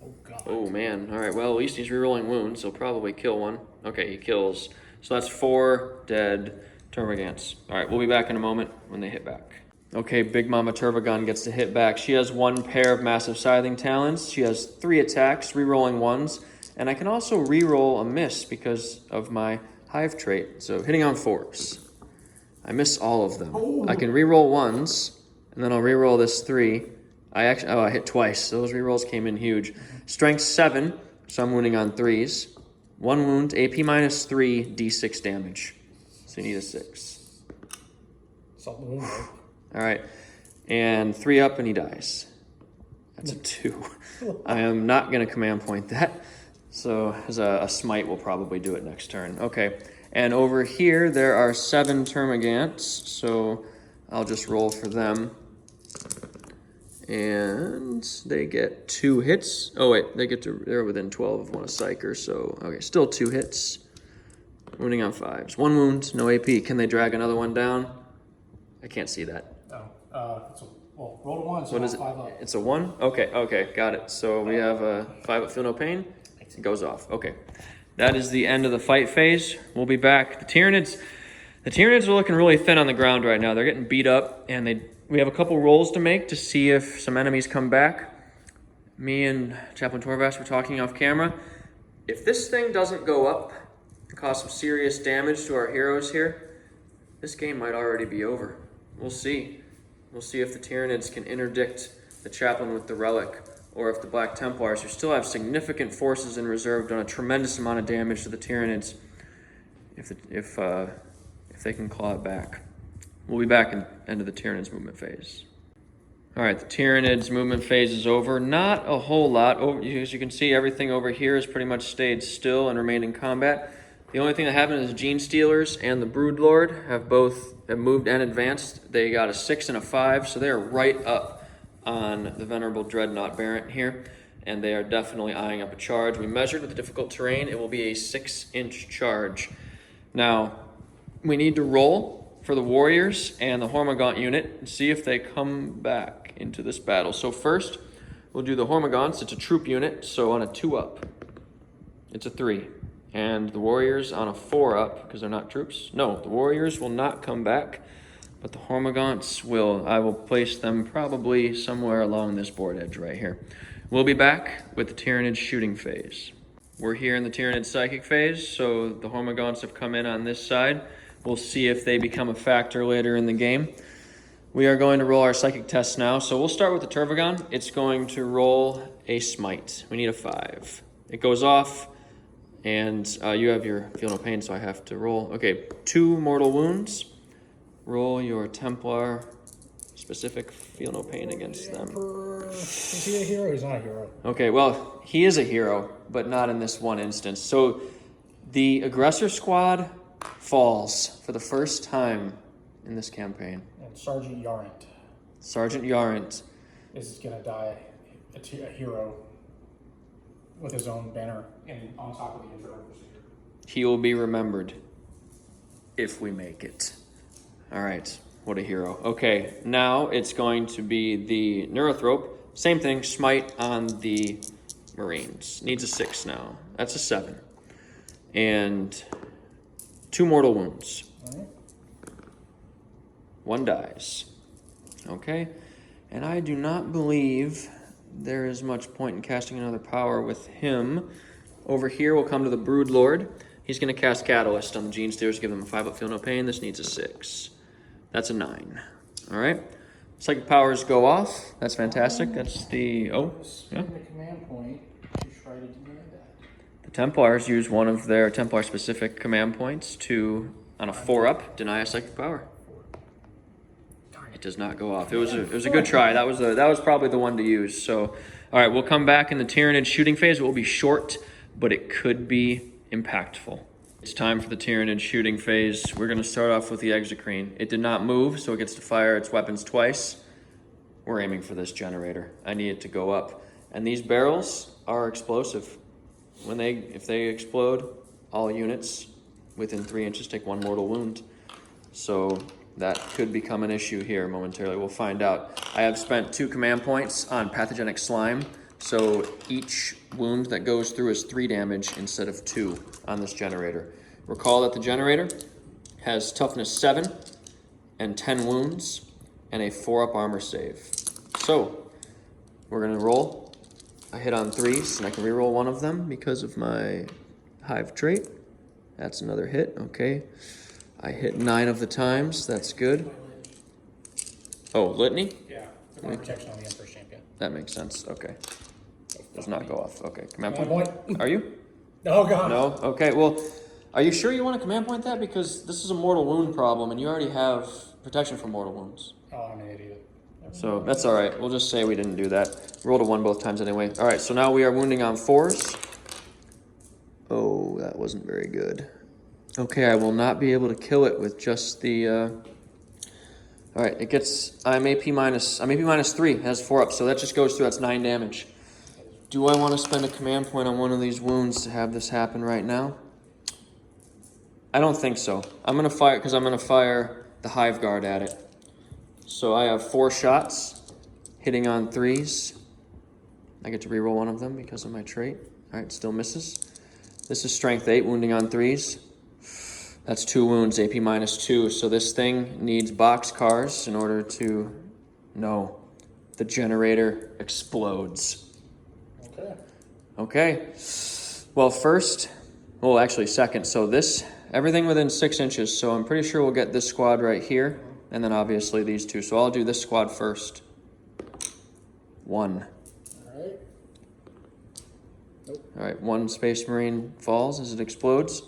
Oh, God. Oh, man. All right, well, at least he's rerolling wounds. He'll probably kill one. Okay, he kills. So that's 4 dead Termagants. All right, we'll be back in a moment when they hit back. Okay, Big Mama Turvagon gets to hit back. She has 1 pair of massive scything talons. She has 3 attacks, rerolling 1s. And I can also reroll a miss because of my hive trait. So hitting on 4s. I miss all of them. I can reroll 1s, and then I'll reroll this 3. I hit twice. Those rerolls came in huge. Strength 7, so I'm wounding on 3s. 1 wound, AP -3, D6 damage. So you need a 6. Salt the wound, right? All right, and 3 up, and he dies. That's a 2. I am not going to command point that. So as a smite will probably do it next turn. Okay, and over here there are 7 Termagants, so I'll just roll for them. And they get 2 hits. Oh wait, they're within 12 of 1 a psyker, so okay, still 2 hits. Wounding on 5s. 1 wound, no AP. Can they drag another one down? I can't see that. Well, roll a 1, so What is it? 5 up. It's a 1? Okay, got it. So we have a 5 up, feel no pain. It goes off. Okay. That is the end of the fight phase. We'll be back. The Tyranids are looking really thin on the ground right now. They're getting beat up, and we have a couple rolls to make to see if some enemies come back. Me and Chaplain Torvast were talking off camera. If this thing doesn't go up and cause some serious damage to our heroes here, this game might already be over. We'll see. We'll see if the Tyranids can interdict the Chaplain with the Relic, or if the Black Templars, who still have significant forces in reserve, done a tremendous amount of damage to the Tyranids, if they can claw it back. We'll be back in the end of the Tyranids movement phase. All right, the Tyranids movement phase is over. Not a whole lot. As you can see, everything over here has pretty much stayed still and remained in combat. The only thing that happened is Gene Stealers and the Broodlord have moved and advanced. They got a 6 and a 5, so they are right up on the Venerable Dreadnought Baron here, and they are definitely eyeing up a charge. We measured with the difficult terrain. It will be a 6-inch charge. Now, we need to roll for the Warriors and the Hormagaunt unit and see if they come back into this battle. So first, we'll do the Hormagaunts. It's a troop unit, so on a 2-up, it's a 3. And the Warriors on a 4-up, because they're not troops. No, the Warriors will not come back, but the Hormagaunts will. I will place them probably somewhere along this board edge right here. We'll be back with the Tyranid shooting phase. We're here in the Tyranid psychic phase, so the Hormagaunts have come in on this side. We'll see if they become a factor later in the game. We are going to roll our psychic test now, so we'll start with the Turvagon. It's going to roll a smite. We need a 5. It goes off. And you have your feel no pain, so I have to roll. Okay, 2 mortal wounds. Roll your Templar specific feel no pain against them. Is he a hero? He's not a hero. Okay, well, he is a hero, but not in this one instance. So the Aggressor squad falls for the first time in this campaign. And Sergeant Yarant. Sergeant Yarant is going to die a hero with his own banner and on top of the internal procedure. He will be remembered if we make it. All right, what a hero. Okay, now it's going to be the Neurothrope. Same thing, smite on the Marines. Needs a 6 now. That's a 7. And 2 mortal wounds. All right. 1 dies. Okay, and I do not believe there is much point in casting another power with him. Over here, we'll come to the Broodlord. He's going to cast Catalyst on the Gene Stealers, give them a 5-up feel no pain. This needs a 6. That's a 9. All right. Psychic powers go off. That's fantastic. That's the... Oh, yeah. The command point to try to deny that. The Templars use one of their Templar-specific command points to, on a 4-up, deny a psychic power. It does not go off. It was a good try. That was probably the one to use. So, all right, we'll come back in the Tyranid shooting phase. It will be short, but it could be impactful. It's time for the Tyranid shooting phase. We're going to start off with the Exocrine. It did not move, so it gets to fire its weapons twice. We're aiming for this generator. I need it to go up. And these barrels are explosive. If they explode, all units within 3 inches take 1 mortal wound. So that could become an issue here momentarily. We'll find out. I have spent 2 command points on pathogenic slime, so each wound that goes through is 3 damage instead of 2 on this generator. Recall that the generator has toughness 7 and 10 wounds and a 4-up armor save. So we're going to roll a hit on 3s, and I can reroll one of them because of my hive trait. That's another hit. Okay. I hit 9 of the times. That's good. Oh, litany? Yeah, the one protection on the Emperor's Champion. That makes sense. Okay. Does not go off. Okay. Command Command point. point. Are you? Oh, God. No? Okay. Well, are you sure you want to command point that? Because this is a mortal wound problem, and you already have protection from mortal wounds. Oh, I'm an idiot. So that's all right. We'll just say we didn't do that. Rolled a 1 both times anyway. All right. So now we are wounding on 4s. Oh, that wasn't very good. Okay, I will not be able to kill it with just the, all right, it gets, I'm AP minus 3, it has 4 up, so that just goes through, that's 9 damage. Do I want to spend a command point on one of these wounds to have this happen right now? I don't think so. I'm going to fire the Hive Guard at it. So I have 4 shots, hitting on 3s. I get to reroll one of them because of my trait. All right, still misses. This is strength 8, wounding on 3s. That's 2 wounds, AP minus 2. So this thing needs boxcars in order to... No. The generator explodes. Okay. Okay. Well, first... Well, actually, second. So this... Everything within 6 inches. So I'm pretty sure we'll get this squad right here. And then obviously these 2. So I'll do this squad first. 1. All right. Nope. All right, 1 Space Marine falls as it explodes.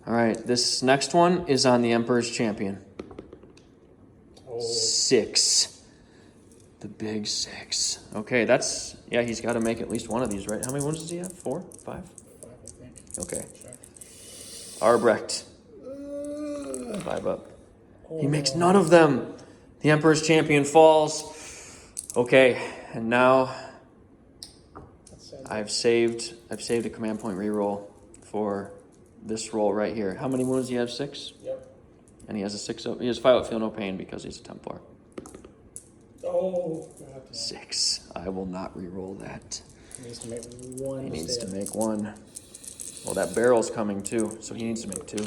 All right, this next one is on the Emperor's Champion. Oh. 6. The big 6. Okay, that's... Yeah, he's got to make at least one of these, right? How many wounds does he have? 4? 5? 5, I think. Okay. Check. Arbrecht. 5 up. He makes none of them. The Emperor's Champion falls. Okay, and now I've saved a command point reroll for this roll right here. How many wounds do you have? 6? Yep. And he has a 6 up. He has 5 up, feel no pain because he's a Templar. Oh, God. 6. I will not reroll that. He needs to make 1. He needs to make 1. Well, that barrel's coming too, so he needs to make 2.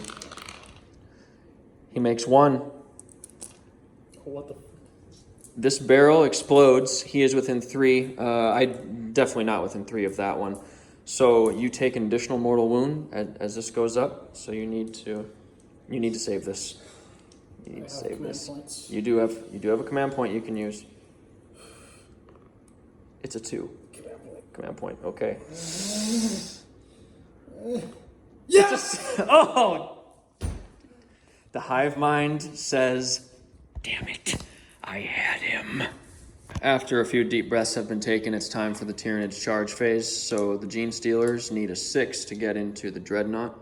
He makes 1. What the? This barrel explodes. He is within 3. I definitely not within 3 of that one. So you take an additional mortal wound as this goes up. So you need to save this. You need to save this. Points. You do have a command point you can use. It's a 2. Command point. Okay. Yes! Oh! The hive mind says, "Damn it, I had him." After a few deep breaths have been taken, it's time for the Tyranids charge phase. So the Gene Stealers need a 6 to get into the Dreadnought.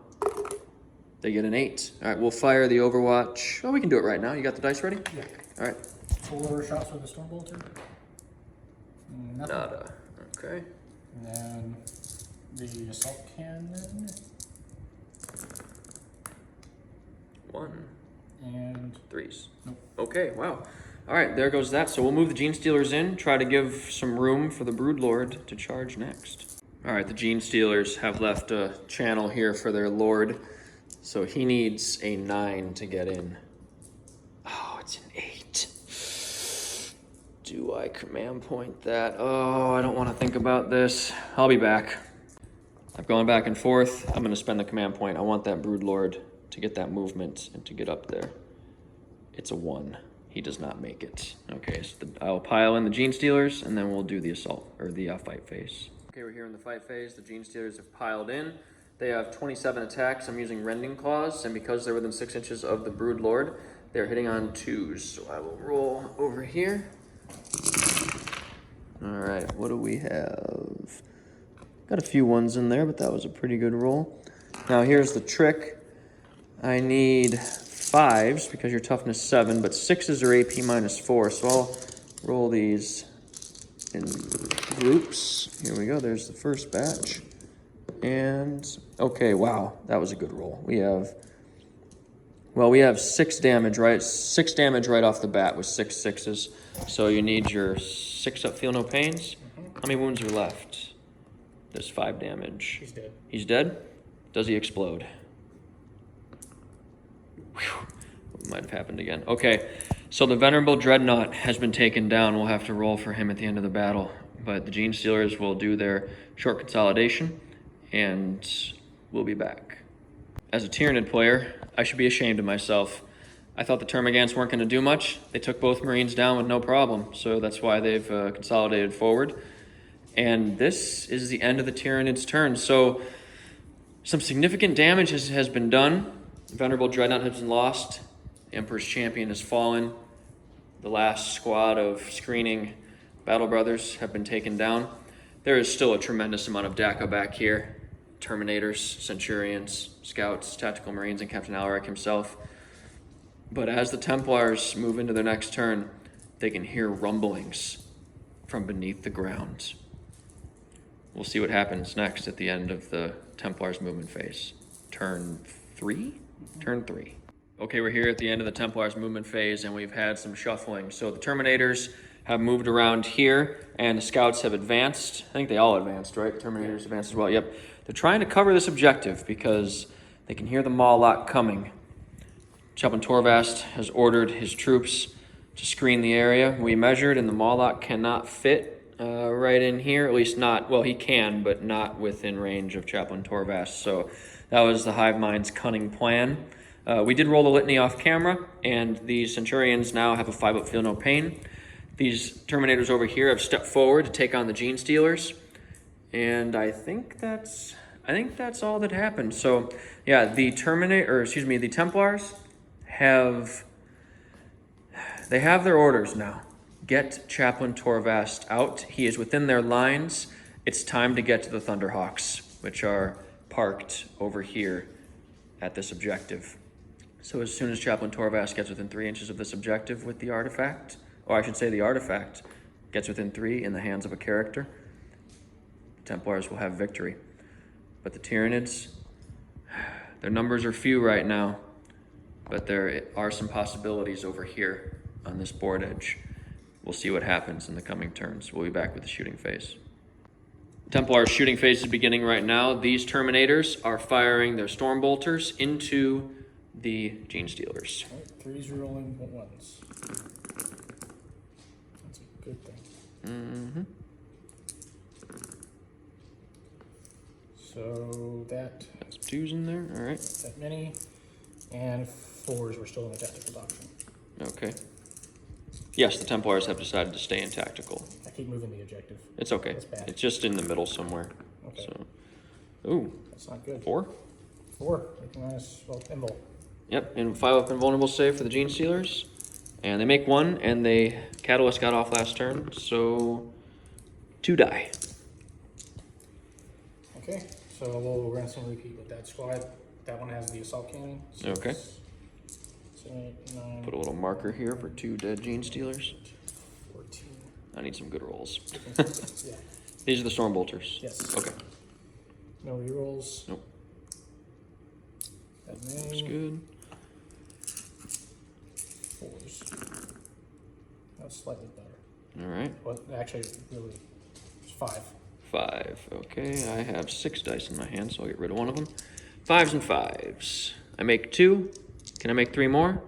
They get an 8. All right, we'll fire the Overwatch. Oh, we can do it right now. You got the dice ready? Yeah. All right. 4 shots with the Stormbolter. Nothing. Nada. Okay. And then the Assault Cannon. 1. And 3s. Nope. Okay, wow. All right, there goes that. So we'll move the Gene Stealers in, try to give some room for the Broodlord to charge next. All right, the Gene Stealers have left a channel here for their Lord. So he needs a 9 to get in. Oh, it's an 8. Do I command point that? Oh, I don't want to think about this. I'll be back. I've gone back and forth. I'm going to spend the command point. I want that Broodlord to get that movement and to get up there. It's a 1. He does not make it. Okay, so I'll pile in the Gene Stealers, and then we'll do the assault, or the fight phase. Okay, we're here in the fight phase. The Gene Stealers have piled in. They have 27 attacks. I'm using Rending Claws, and because they're within 6 inches of the Broodlord, they're hitting on 2s. So I will roll over here. All right, what do we have? Got a few 1s in there, but that was a pretty good roll. Now here's the trick. I need 5s because your toughness 7, but 6s are AP -4. So I'll roll these in groups. Here we go. There's the first batch. And okay, wow, that was a good roll. We have 6 damage, right? 6 damage right off the bat with 6 6s. So you need your 6 up, feel no pains. How many wounds are left? There's 5 damage. he's dead. He's dead? Does he explode? Whew. Might have happened again. Okay, so the Venerable Dreadnought has been taken down. We'll have to roll for him at the end of the battle. But the Gene Stealers will do their short consolidation, and we'll be back. As a Tyranid player, I should be ashamed of myself. I thought the Termagants weren't going to do much. They took both Marines down with no problem, so that's why they've consolidated forward. And this is the end of the Tyranids' turn. So some significant damage has been done. The Venerable Dreadnought has been lost. The Emperor's Champion has fallen. The last squad of screening Battle Brothers have been taken down. There is still a tremendous amount of DACA back here. Terminators, Centurions, Scouts, Tactical Marines, and Captain Alaric himself. But as the Templars move into their next turn, they can hear rumblings from beneath the ground. We'll see what happens next at the end of the Templars movement phase. Turn 3? Turn 3. Okay, we're here at the end of the Templars movement phase, and we've had some shuffling. So the Terminators have moved around here, and the Scouts have advanced. I think they all advanced, right? Terminators advanced as well. Yep. They're trying to cover this objective because they can hear the Mawlok coming. Chaplain Torvast has ordered his troops to screen the area. We measured, and the Mawlok cannot fit right in here. At least not, well, he can, but not within range of Chaplain Torvast. So that was the Hive Mind's cunning plan. We did roll the litany off camera, and these Centurions now have a 5 up, feel no pain. These Terminators over here have stepped forward to take on the Gene Stealers, and I think that's all that happened. So yeah, the Templars have their orders now. Get Chaplain Torvast out. He is within their lines. It's time to get to the Thunderhawks, which are parked over here at this objective. So as soon as Chaplain Torvast gets within 3 inches of this objective with the artifact, or I should say the artifact gets within 3 in the hands of a character, Templars will have victory. But the Tyranids, their numbers are few right now, but there are some possibilities over here on this board edge. We'll see what happens in the coming turns. We'll be back with the shooting phase. Templar's shooting phase is beginning right now. These Terminators are firing their Storm Bolters into the Gene Stealers. All right, 3s rolling 1s. That's a good thing. Mm-hmm. So that's 2s in there, all right. that many, and 4s. We're still in the tactical doctrine. Okay. Yes, the Templars have decided to stay in tactical. I keep moving the objective. It's okay. That's bad. It's just in the middle somewhere. Okay. So, ooh, That's not good. 4? 4. Minus, well, invul. Yep, and 5 up invulnerable save for the Gene Stealers. And they make 1, and they Catalyst got off last turn, so 2 die. Okay, so we'll rinse and repeat with that squad. That one has the assault cannon. Okay. 7, 8, 9, Put a little marker here for 2 dead Gene Stealers. 14. I need some good rolls. Yeah. These are the Storm Bolters. Yes. Okay. No rerolls. Nope. That That's many. good. 4s. That's slightly better. All right. Well, actually, really, it's 5. 5. Okay, I have 6 dice in my hand, so I'll get rid of one of them. 5s and 5s. I make 2. Can I make 3 more?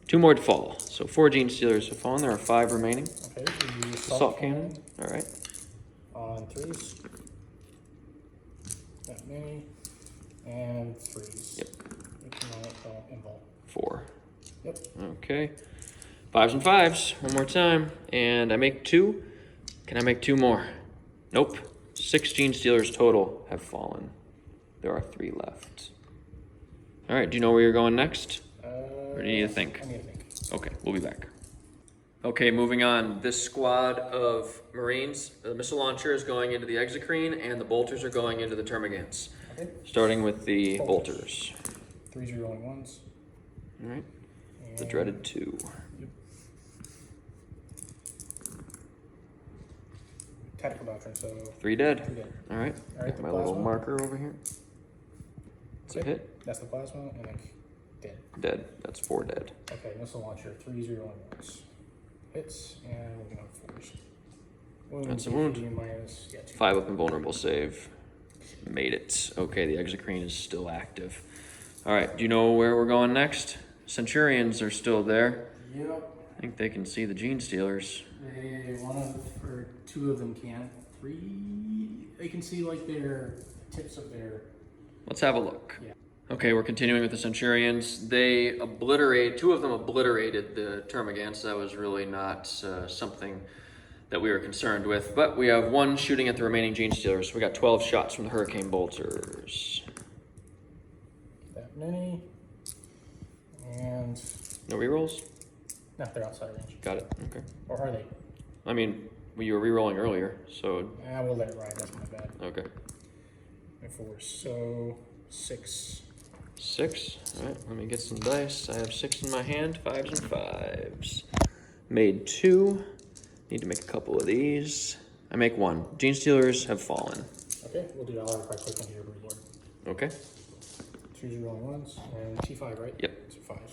2 more to fall. So 4 Gene Stealers have fallen. There are 5 remaining. Okay, the Assault cannon. All right. on 3s. That many. And 3s. Yep. Invul. 4. Yep. Okay. 5s and 5s. One more time. And I make 2. Can I make 2 more? Nope. 6 Gene Stealers total have fallen. There are 3 left. All right. Do you know where you're going next? Or do you need to think? I need to think. Okay, we'll be back. Okay, moving on. This squad of Marines, the missile launcher is going into the Exocrine, and the bolters are going into the Termagants. Okay. Starting with the Bolters. bolters. 3s are rolling 1s. All right. The And- dreaded 2. Yep. Tactical doctrine, so 3 dead. 3 dead. All right. All right, Got the my little plasma. marker over here. It's a Okay. hit. That's the plasma, and then dead. Dead. That's 4 dead. Okay, missile launcher, 3s are rolling 1s. Hits, and moving on 4s. Wound, That's a wound. minus, yeah, 2. 5 up invulnerable save. Made it. Okay, the Exocrine is still active. All right. Do you know where we're going next? Centurions are still there. Yep. I think they can see the Gene Stealers. Or 2 of them can. 3, they can see like their tips of their. Let's have a look. Yeah. Okay, we're continuing with the Centurions. They obliterate, 2 of them obliterated the Termagants. That was really not something that we were concerned with. But we have 1 shooting at the remaining Gene Stealers. So we got 12 shots from the Hurricane Bolters. That many. And No rerolls? no, they're outside range. Got it. Okay. Or are they? I mean, you were rerolling earlier, so We'll let it ride. That's my bad. okay. And 4, so 6. 6. All right, let me get some dice. I have 6 in my hand, 5s and 5s. Made 2. Need to make a couple of these. I make 1. Gene Stealers have fallen. Okay, we'll do Alaric right quick into your broodlord. Okay. 2s are rolling 1s, and T5, right? Yep. So 5s.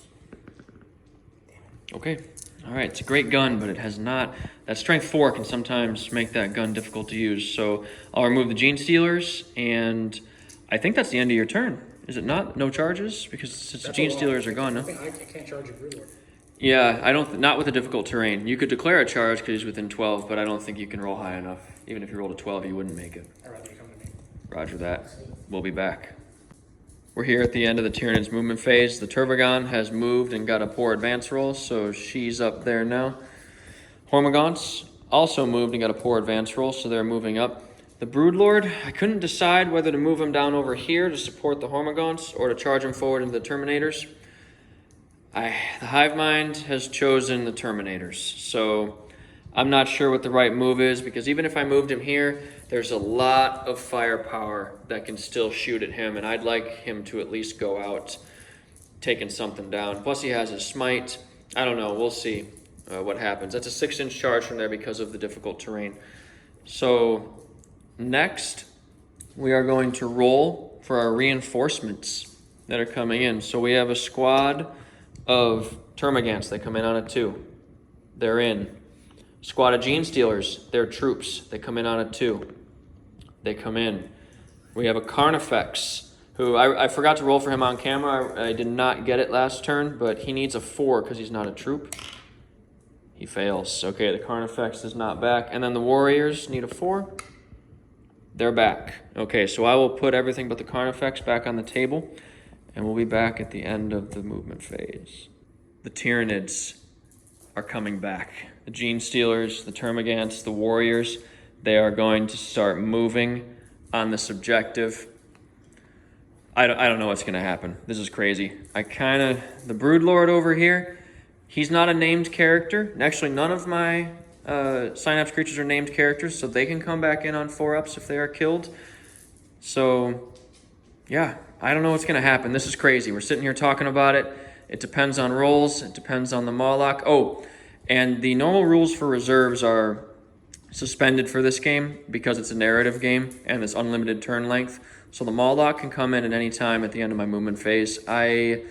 Okay. All right, it's a great gun, but it has not... That strength 4 can sometimes make that gun difficult to use. So I'll remove the Gene Stealers, and I think that's the end of your turn. Is it not? No charges? Because since the Gene Stealers are gone, no? I can't charge your broodlord. Yeah, I don't... Not with a difficult terrain. You could declare a charge because he's within 12, but I don't think you can roll high enough. Even if you rolled a 12, you wouldn't make it. I'd rather you come to me. Roger that. We'll be back. We're here at the end of the Tyranid's movement phase. The Tervagon has moved and got a poor advance roll, so she's up there now. Hormagaunts also moved and got a poor advance roll, so they're moving up. The Broodlord, I couldn't decide whether to move him down over here to support the Hormagaunts or to charge him forward into the Terminators. The Hive Mind has chosen the Terminators, so I'm not sure what the right move is, because even if I moved him here, there's a lot of firepower that can still shoot at him, and I'd like him to at least go out taking something down. Plus he has his smite. I don't know, we'll see what happens. That's a 6-inch charge from there because of the difficult terrain. So next, we are going to roll for our reinforcements that are coming in. So we have a squad of Termagants. They come in on a 2. They're in. Squad of Gene Stealers. They're troops. They come in on a 2. They come in. We have a Carnifex, who I forgot to roll for him on camera. I did not get it last turn, but he needs a 4 because he's not a troop. He fails. Okay, the Carnifex is not back. And then the Warriors need a 4. They're back. Okay, so I will put everything but the Carnifex back on the table, and we'll be back at the end of the movement phase. The Tyranids are coming back. The Gene Stealers, the Termagants, the Warriors, they are going to start moving on this objective. I don't know what's going to happen. This is crazy. The Broodlord over here, he's not a named character. Actually, none of my Synapse creatures are named characters, so they can come back in on 4-ups if they are killed. So, yeah, I don't know what's going to happen. This is crazy. We're sitting here talking about it. It depends on rolls. It depends on the Moloch. Oh, and the normal rules for reserves are suspended for this game because it's a narrative game and it's unlimited turn length. So the Moloch can come in at any time at the end of my movement phase. I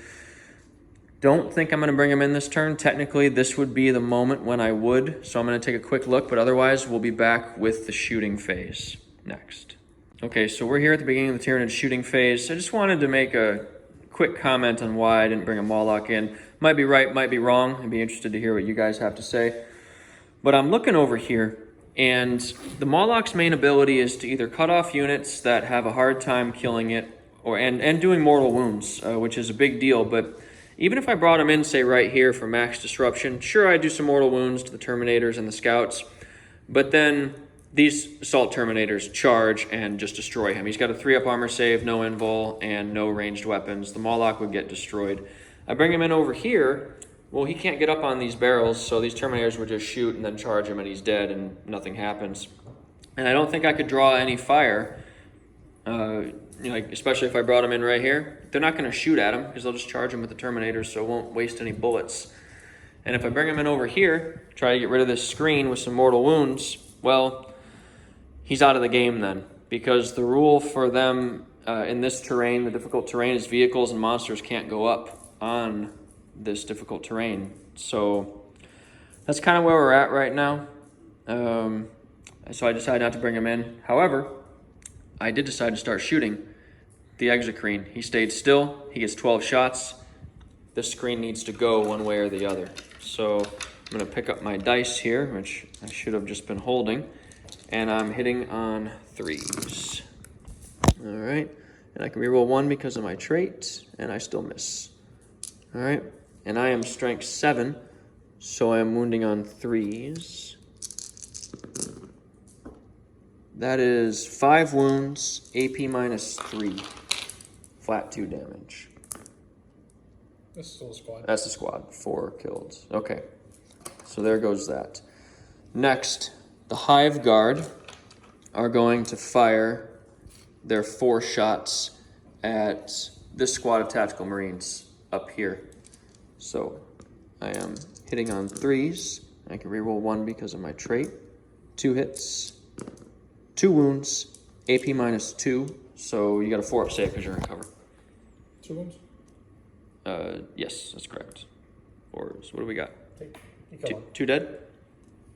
don't think I'm going to bring him in this turn. Technically, this would be the moment when I would. So I'm going to take a quick look, but otherwise we'll be back with the shooting phase next. Okay, so we're here at the beginning of the Tyranid shooting phase. I just wanted to make a quick comment on why I didn't bring a Moloch in. Might be right, might be wrong. I'd be interested to hear what you guys have to say. But I'm looking over here, and the Moloch's main ability is to either cut off units that have a hard time killing it, and doing mortal wounds, which is a big deal. But even if I brought him in, say right here for max disruption, sure, I do some mortal wounds to the Terminators and the Scouts, but then these Assault Terminators charge and just destroy him. He's got a 3-up armor save, no invul, and no ranged weapons. The Moloch would get destroyed. I bring him in over here. Well, he can't get up on these barrels, so these Terminators would just shoot and then charge him, and he's dead, and nothing happens. And I don't think I could draw any fire, especially if I brought him in right here. They're not going to shoot at him because they'll just charge him with the Terminators, so it won't waste any bullets. And if I bring him in over here, try to get rid of this screen with some mortal wounds, well, he's out of the game then, because the rule for them in this terrain, the difficult terrain, is vehicles and monsters can't go up on this difficult terrain. So that's kind of where we're at right now. So I decided not to bring him in. However, I did decide to start shooting the Exocrine. He stayed still. He gets 12 shots. This screen needs to go one way or the other. So I'm going to pick up my dice here, which I should have just been holding, and I'm hitting on 3s. All right, and I can reroll 1 because of my trait, and I still miss. All right, and I am strength 7, so I am wounding on 3s. That is 5 wounds, AP minus 3, flat 2 damage. That's still a squad. That's the squad, 4 killed. Okay, so there goes that. Next, the Hive Guard are going to fire their 4 shots at this squad of Tactical Marines up here. So I am hitting on 3s. I can reroll 1 because of my trait. 2 hits, 2 wounds, AP minus 2. So you got a 4-up save because you're in cover. 2 wounds? Yes, that's correct. 4s. What do we got? You kill 2 dead?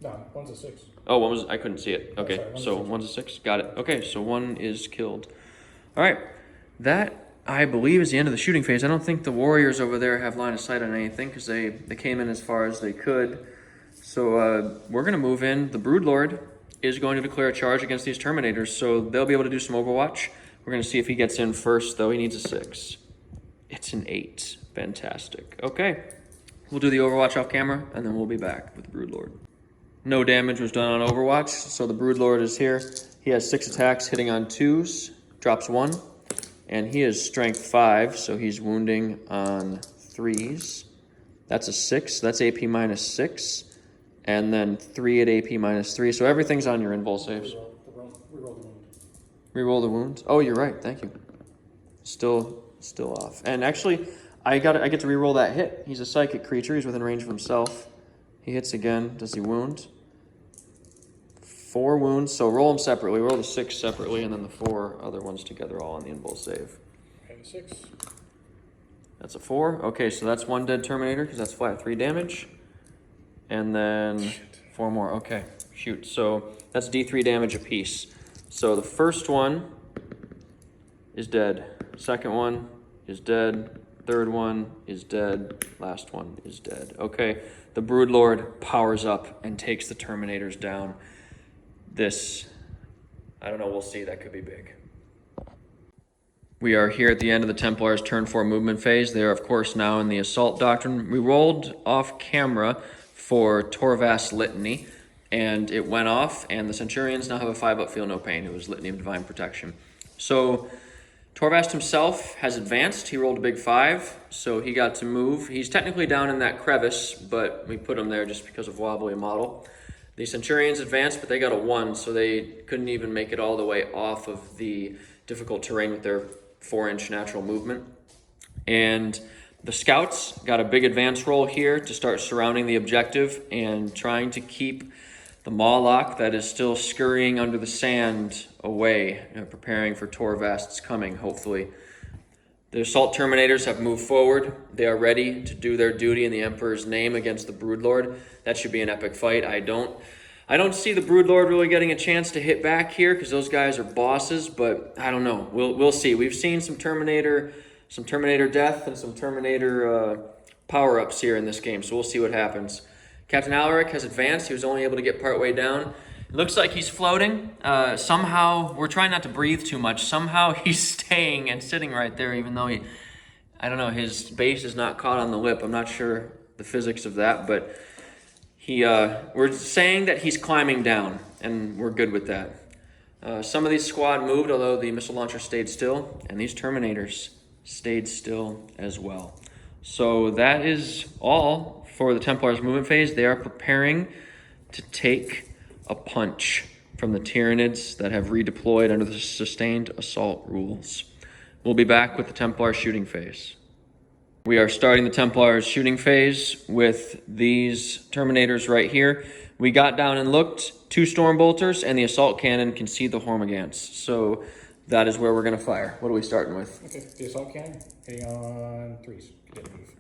No, 1's a 6. Oh, one was, I couldn't see it. Okay, sorry, so 1's a 6. Got it. Okay, so 1 is killed. All right, that I believe is the end of the shooting phase. I don't think the Warriors over there have line of sight on anything because they came in as far as they could. So we're going to move in. The Broodlord is going to declare a charge against these Terminators, so they'll be able to do some Overwatch. We're going to see if he gets in first, though. He needs a 6. It's an 8. Fantastic. Okay, we'll do the Overwatch off camera, and then we'll be back with the Broodlord. No damage was done on Overwatch, so the Broodlord is here. He has 6 attacks, hitting on 2s, drops 1, and he is strength 5, so he's wounding on 3s. That's a 6, that's AP minus 6, and then 3 at AP -3. So everything's on your invul saves. Reroll the wound. Reroll the wound. Oh, you're right. Thank you. Still off. And actually, I get to reroll that hit. He's a psychic creature. He's within range of himself. He hits again. Does he wound? 4 wounds. So roll them separately. Roll the 6 separately, and then the 4 other ones together, all on the invul save. Okay, 6. That's a 4. Okay, so that's 1 dead Terminator because that's flat 3 damage. And then 4 more. Okay, shoot. So that's D3 damage apiece. So the first one is dead. Second one is dead. Third one is dead. Last one is dead. Okay, the Broodlord powers up and takes the Terminators down. This, I don't know, we'll see. That could be big. We are here at the end of the Templars' turn 4 movement phase. They are, of course, now in the Assault Doctrine. We rolled off camera for Torvast's Litany, and it went off, and the Centurions now have a 5-up Feel No Pain. It was Litany of Divine Protection. So Torvast himself has advanced. He rolled a big 5, so he got to move. He's technically down in that crevice, but we put him there just because of wobbly model. The Centurions advanced, but they got a 1, so they couldn't even make it all the way off of the difficult terrain with their 4-inch natural movement. And the Scouts got a big advance roll here to start surrounding the objective and trying to keep the Mawloc that is still scurrying under the sand away, preparing for Torvast's coming, hopefully. The Assault Terminators have moved forward. They are ready to do their duty in the Emperor's name against the Broodlord. That should be an epic fight. I don't see the Broodlord really getting a chance to hit back here because those guys are bosses, but I don't know. We'll see. We've seen some Terminator death and some Terminator power-ups here in this game, so we'll see what happens. Captain Alaric has advanced. He was only able to get partway down. It looks like he's floating. Somehow, we're trying not to breathe too much. Somehow he's staying and sitting right there, even though his base is not caught on the lip. I'm not sure the physics of that, but we're saying that he's climbing down, and we're good with that. Some of these squad moved, although the missile launcher stayed still, and these Terminators stayed still as well. So that is all for the Templars movement phase. They are preparing to take a punch from the Tyranids that have redeployed under the sustained assault rules. We'll be back with the Templar shooting phase. We are starting the Templars shooting phase with these Terminators right here. We got down and looked. 2 Stormbolters and the Assault Cannon can see the Hormagaunts. So that is where we're going to fire. What are we starting with? Okay, the Assault Cannon hitting on 3s. Good move.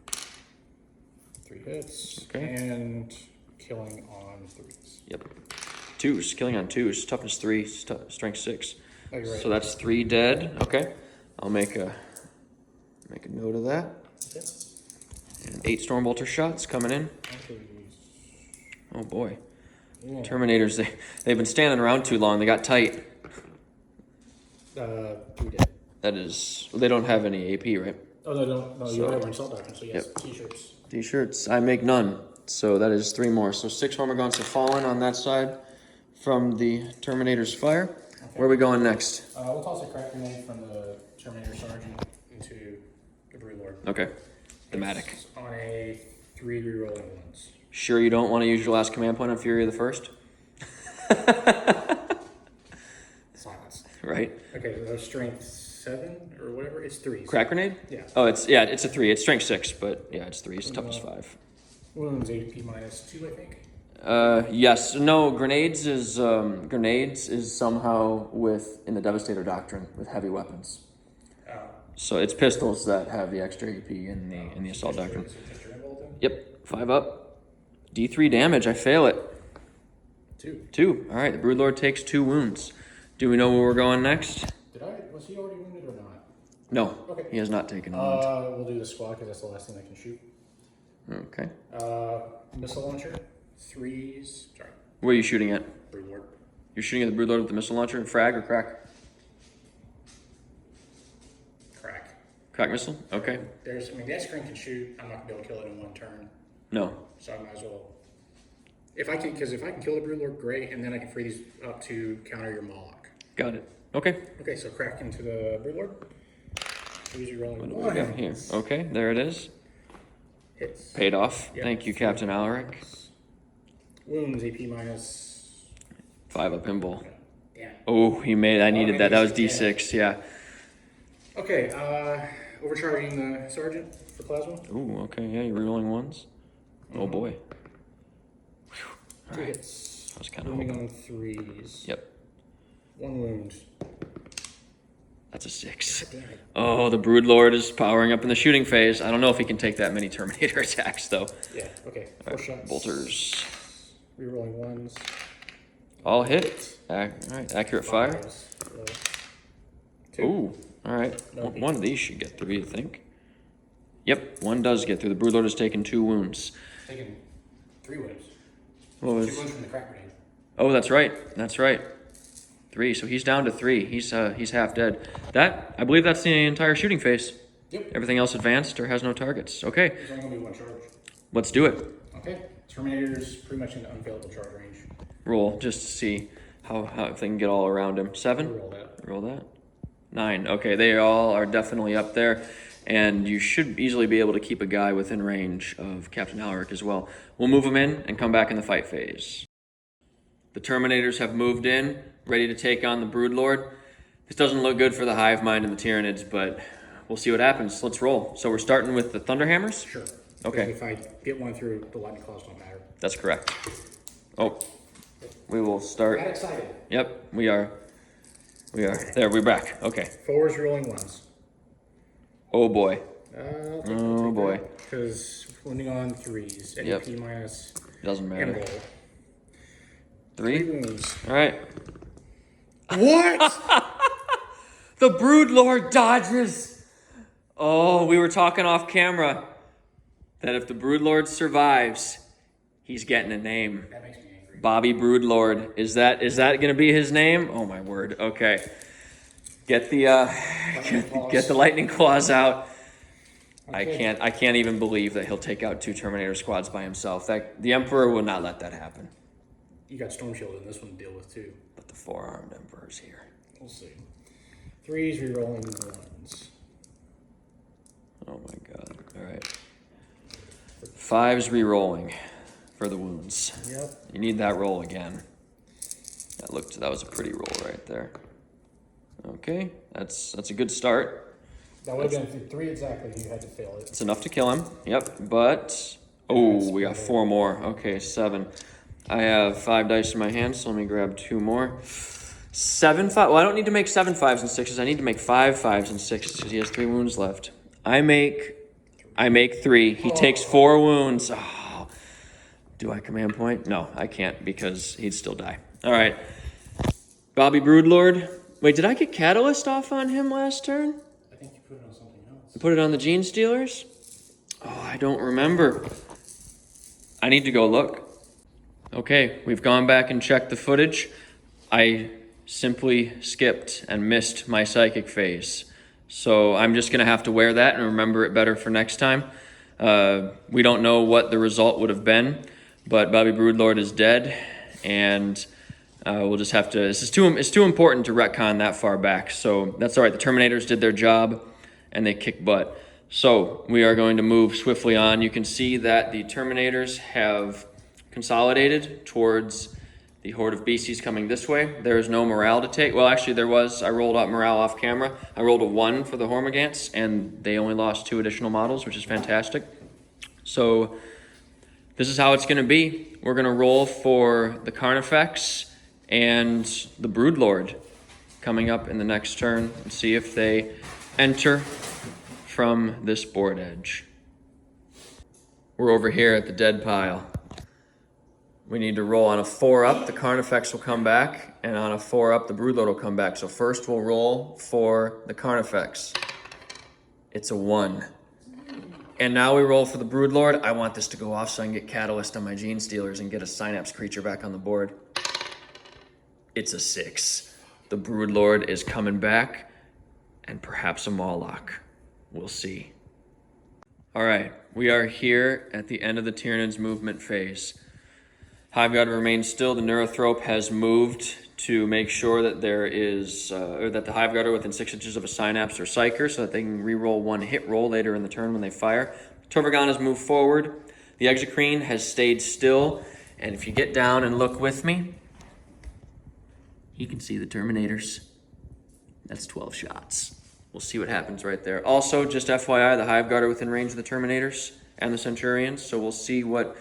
3 hits. Okay. And killing on 3s. Yep. 2s, killing on 2s. Toughness 3, strength 6. Oh, you're right. So that's 3 dead. Okay. I'll make a note of that. Okay. And 8 Stormbolter shots coming in. Okay. Oh boy. Yeah. Terminators, they've been standing around too long. They got tight. 3 dead. That is, they don't have any AP, right? Oh, no, you're right, we're in Assault Doctrine, so yes, Yep. T-shirts. T-shirts, I make none. So that is 3 more. So 6 Hormagaunts have fallen on that side from the Terminator's fire. Okay. Where are we going next? We'll toss a crack grenade from the Terminator Sergeant into the Broodlord. Okay. Thematic. It's on a 3 rerolling ones. Sure you don't want to use your last command point on Fury of the First? Silence. Right. Okay, so strength 7 or whatever, it's 3s. Crack grenade? Yeah. Oh, it's a 3. It's strength 6, but yeah, it's 3. It's toughness 5. Wounds AP -2, I think. Yes. No, grenades is somehow in the Devastator Doctrine with heavy weapons. Oh. So it's pistols that have the extra AP in the Assault Doctrine. Yep. 5 up. D3 damage. I fail it. 2. All right. The Broodlord takes 2 wounds. Do we know where we're going next? Was he already wounded or not? No. Okay. He has not taken a wound. We'll do the squad because that's the last thing they can shoot. Okay. Missile launcher, 3s. Sorry. Where are you shooting at? Broodlord. You're shooting at the Broodlord with the missile launcher? Frag or crack? Crack. Crack missile? Okay. The S-Screen can shoot. I'm not going to be able to kill it in 1 turn. No. So I might as well. If I can kill the Broodlord, great, and then I can free these up to counter your Mawloc. Got it. Okay. Okay, so crack into the Broodlord. Usually rolling What do we got here? Okay, there it is. Hits. Paid off. Yep. Thank you, Captain Alaric. Wounds, AP minus. 5 up pinball. Damn. Oh, he made. I needed that. That was D6. Yeah. Okay. Overcharging the sergeant for plasma. Ooh. Okay. Yeah. You're rerolling ones. Oh boy. Two hits. That was kind of wounding on 3s. Yep. 1 wound. That's a 6. Damn it. Oh, the Broodlord is powering up in the shooting phase. I don't know if he can take that many Terminator attacks, though. Yeah, okay. 4 shots. Bolters. Rerolling 1s. All hit. All right, accurate fire. 2. Ooh, all right. No One of these should get through, you think? Yep, one does get through. The Broodlord has taken 2 wounds. Taking 3 wounds. What 2 was? wounds from the crack grenade. Oh, that's right. That's right. 3. So he's down to 3. He's half dead. That, I believe that's the entire shooting phase. Yep. Everything else advanced or has no targets. Okay, There's only going to be 1 charge. let's do it. Okay. Terminator's pretty much in unavailable charge range. Roll just to see how if they can get all around him. 7. Roll that. Roll that. 9. Okay, they all are definitely up there. And you should easily be able to keep a guy within range of Captain Alaric as well. We'll move him in and come back in the fight phase. The Terminators have moved in, ready to take on the Broodlord. This doesn't look good for the Hive Mind and the Tyranids, but we'll see what happens. Let's roll. So we're starting with the Thunderhammers? Sure. Okay. If I get 1 through, the lightning claws don't matter. That's correct. Oh, we will start. Got excited. Yep, we are. There, we're back. Okay. 4s rolling 1s. Oh boy. Oh boy. Because wounding on 3s. And Yep. AP minus. Doesn't And matter. roll. 3? wounds. All right. What? The Broodlord dodges. Oh, we were talking off camera that if the Broodlord survives, he's getting a name. That makes me angry. Bobby Broodlord. Is that going to be his name? Oh my word. Okay. Get the get the lightning claws out. Okay. I can't even believe that he'll take out 2 Terminator squads by himself. The Emperor will not let that happen. You got Storm Shield in this one to deal with too. But the 4-armed Emperor's here. We'll see. 3s rerolling 1s. Oh my god. All right. 5's re-rolling for the wounds. Yep. You need that roll again. That was a pretty roll right there. Okay, that's a good start. That would have been 3 exactly. You had to fail it. It's enough to kill him. Yep, but oh, we got 4 more. Okay, 7. I have 5 dice in my hand, so let me grab 2 more. 7 5. Well, I don't need to make 7 5s and 6s. I need to make 5 5s and 6s because he has 3 wounds left. I make 3. He takes 4 wounds. Oh, do I command point? No, I can't because he'd still die. All right, Bobby Broodlord. Wait, did I get Catalyst off on him last turn? I think you put it on something else. I put it on the Gene Stealers? Oh, I don't remember. I need to go look. Okay, we've gone back and checked the footage. I simply skipped and missed my psychic phase. So I'm just going to have to wear that and remember it better for next time. We don't know what the result would have been, but Bobby Broodlord is dead, and we'll just have to... It's too important to retcon that far back, so that's all right. The Terminators did their job, and they kicked butt. So we are going to move swiftly on. You can see that the Terminators have consolidated towards the horde of beasties coming this way. There is no morale to take. Well, actually, there was. I rolled up morale off camera. I rolled a 1 for the Hormigants, and they only lost 2 additional models, which is fantastic. So this is how it's going to be. We're going to roll for the Carnifex and the Broodlord coming up in the next turn and see if they enter from this board edge. We're over here at the dead pile. We need to roll on a 4 up, the Carnifex will come back, and on a 4 up, the Broodlord will come back. So first we'll roll for the Carnifex. It's a 1. And now we roll for the Broodlord. I want this to go off so I can get Catalyst on my Gene Stealers and get a Synapse creature back on the board. It's a 6. The Broodlord is coming back, and perhaps a Mawloc. We'll see. All right, we are here at the end of the Tyranids movement phase. Hiveguard remains still. The Neurothrope has moved to make sure that there is, or that the Hiveguard are within 6 inches of a Synapse or Psyker so that they can re-roll 1 hit roll later in the turn when they fire. Torvagan has moved forward. The Exocrine has stayed still And if you get down and look with me, you can see the Terminators. That's 12 shots. We'll see what happens right there. Also, just FYI, the Hive Guard are within range of the Terminators and the Centurions, so we'll see what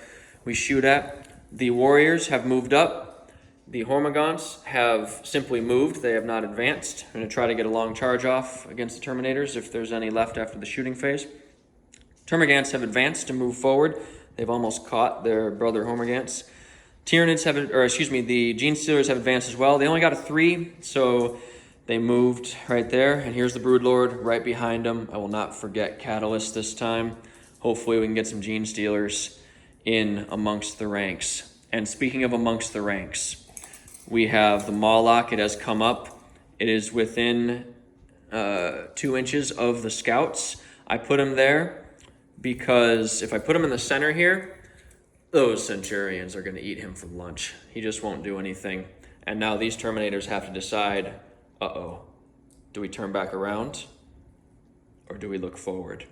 we shoot at. The Warriors have moved up. The Hormagaunts have simply moved. They have not advanced. I'm going to try to get a long charge off against the Terminators if there's any left after the shooting phase. Termagants have advanced to move forward. They've almost caught their brother Hormagaunts. Tyranids have, the Gene Stealers have advanced as well. They only got a 3, so they moved right there. And here's the Broodlord right behind them. I will not forget Catalyst this time. Hopefully we can get some Gene Stealers in amongst the ranks. And speaking of amongst the ranks, we have the Mawloc. It has come up. It is within 2 inches of the Scouts. I put him there because if I put him in the center here, those Centurions are going to eat him for lunch. He just won't do anything. And now these Terminators have to decide, uh-oh, do we turn back around or do we look forward?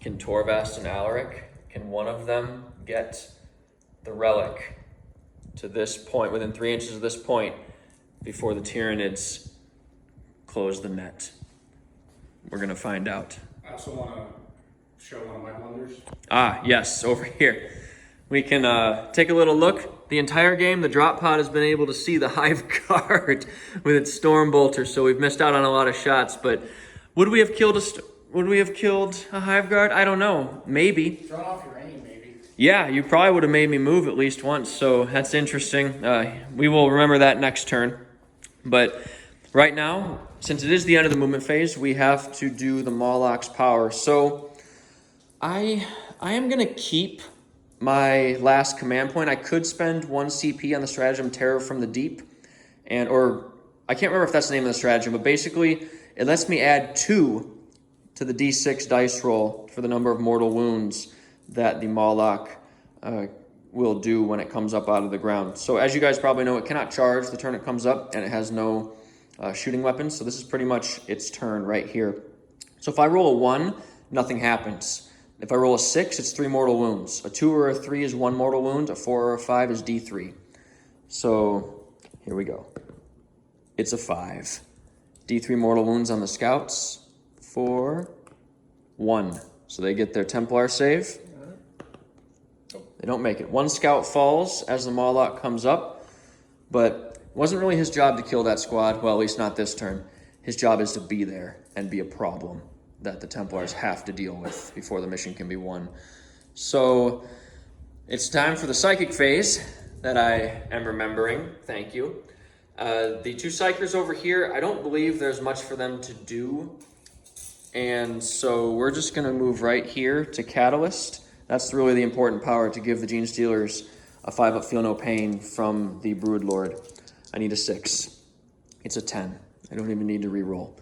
Can Torvast and Alaric, can one of them get the relic to this point, within 3 inches of this point, before the Tyranids close the net? We're going to find out. I also want to show one of my blunders. Ah, yes, over here. We can take a little look. The entire game, the drop pod has been able to see the Hive Guard with its Storm Bolter, so we've missed out on a lot of shots. But would we have killed a Hive Guard? I don't know. Maybe. Thrown off your aim, maybe. Yeah, you probably would have made me move at least once, so that's interesting. We will remember that next turn. But right now, since it is the end of the movement phase, we have to do the Mawloc's power. So I am going to keep my last command point. I could spend 1 CP on the stratagem Terror from the Deep, or I can't remember if that's the name of the stratagem, but basically it lets me add 2 to the D6 dice roll for the number of mortal wounds that the Mawloc will do when it comes up out of the ground. So as you guys probably know, it cannot charge the turn it comes up, and it has no shooting weapons. So this is pretty much its turn right here. So if I roll a 1, nothing happens. If I roll a 6, it's 3 mortal wounds. A 2 or a 3 is 1 mortal wound. A 4 or a 5 is D3. So here we go. It's a 5. D3 mortal wounds on the Scouts. 4, 1. So they get their Templar save. They don't make it. 1 Scout falls as the Mawloc comes up, but it wasn't really his job to kill that squad. Well, at least not this turn. His job is to be there and be a problem that the Templars have to deal with before the mission can be won. So it's time for the psychic phase that I am remembering. Thank you. The 2 psychers over here, I don't believe there's much for them to do. And so we're just going to move right here to Catalyst. That's really the important power, to give the Gene Stealers a 5-up Feel No Pain from the Broodlord. I need a 6. It's a 10. I don't even need to re-roll.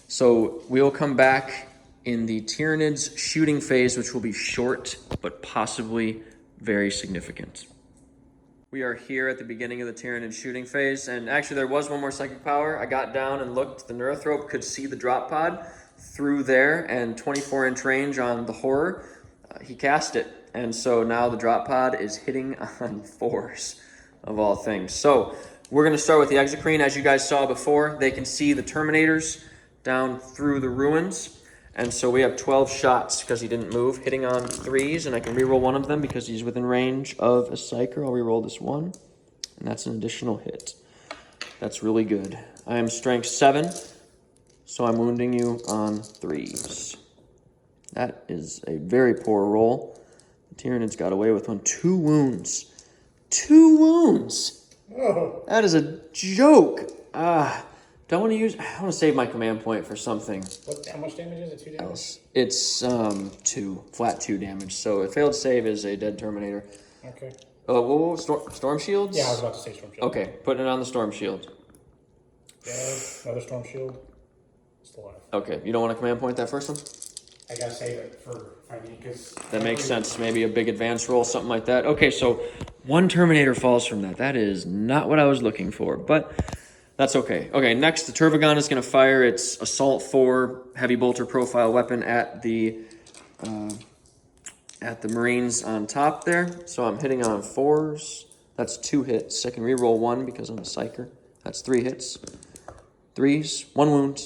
So we'll come back in the Tyranids shooting phase, which will be short, but possibly very significant. We are here at the beginning of the Tyranid shooting phase, and actually there was one more psychic power. I got down and looked. The Neurothrope could see the drop pod through there, and 24-inch range on the Horror. He cast it, and so now the drop pod is hitting on 4s of all things. So we're going to start with the Exocrine. As you guys saw before, they can see the Terminators down through the ruins, and so we have 12 shots because he didn't move, hitting on 3s, and I can reroll one of them because he's within range of a Psyker. I'll reroll this one, and that's an additional hit. That's really good. I am strength 7, so I'm wounding you on 3s. That is a very poor roll. The Tyranids got away with one. 2 wounds. 2 wounds! Whoa. That is a joke. Do I want to use... I want to save my command point for something How much damage is it? 2 damage? else. It's 2. Flat 2 damage. So a failed save is a dead Terminator. Okay. Storm shields? Yeah, I was about to say Storm Shield. Okay, putting it on the Storm Shield. Another Storm Shield. Still alive. Okay, you don't want to command point that first one? I gotta save it for if I need, because... That makes sense. Maybe a big advance roll, something like that. Okay, so 1 Terminator falls from that. That is not what I was looking for, but that's okay. Okay, next, the Tervagon is going to fire its Assault 4 heavy bolter profile weapon at the at the Marines on top there. So I'm hitting on 4s. That's 2 hits. I can reroll 1 because I'm a psyker. That's 3 hits. 3s, 1 wound,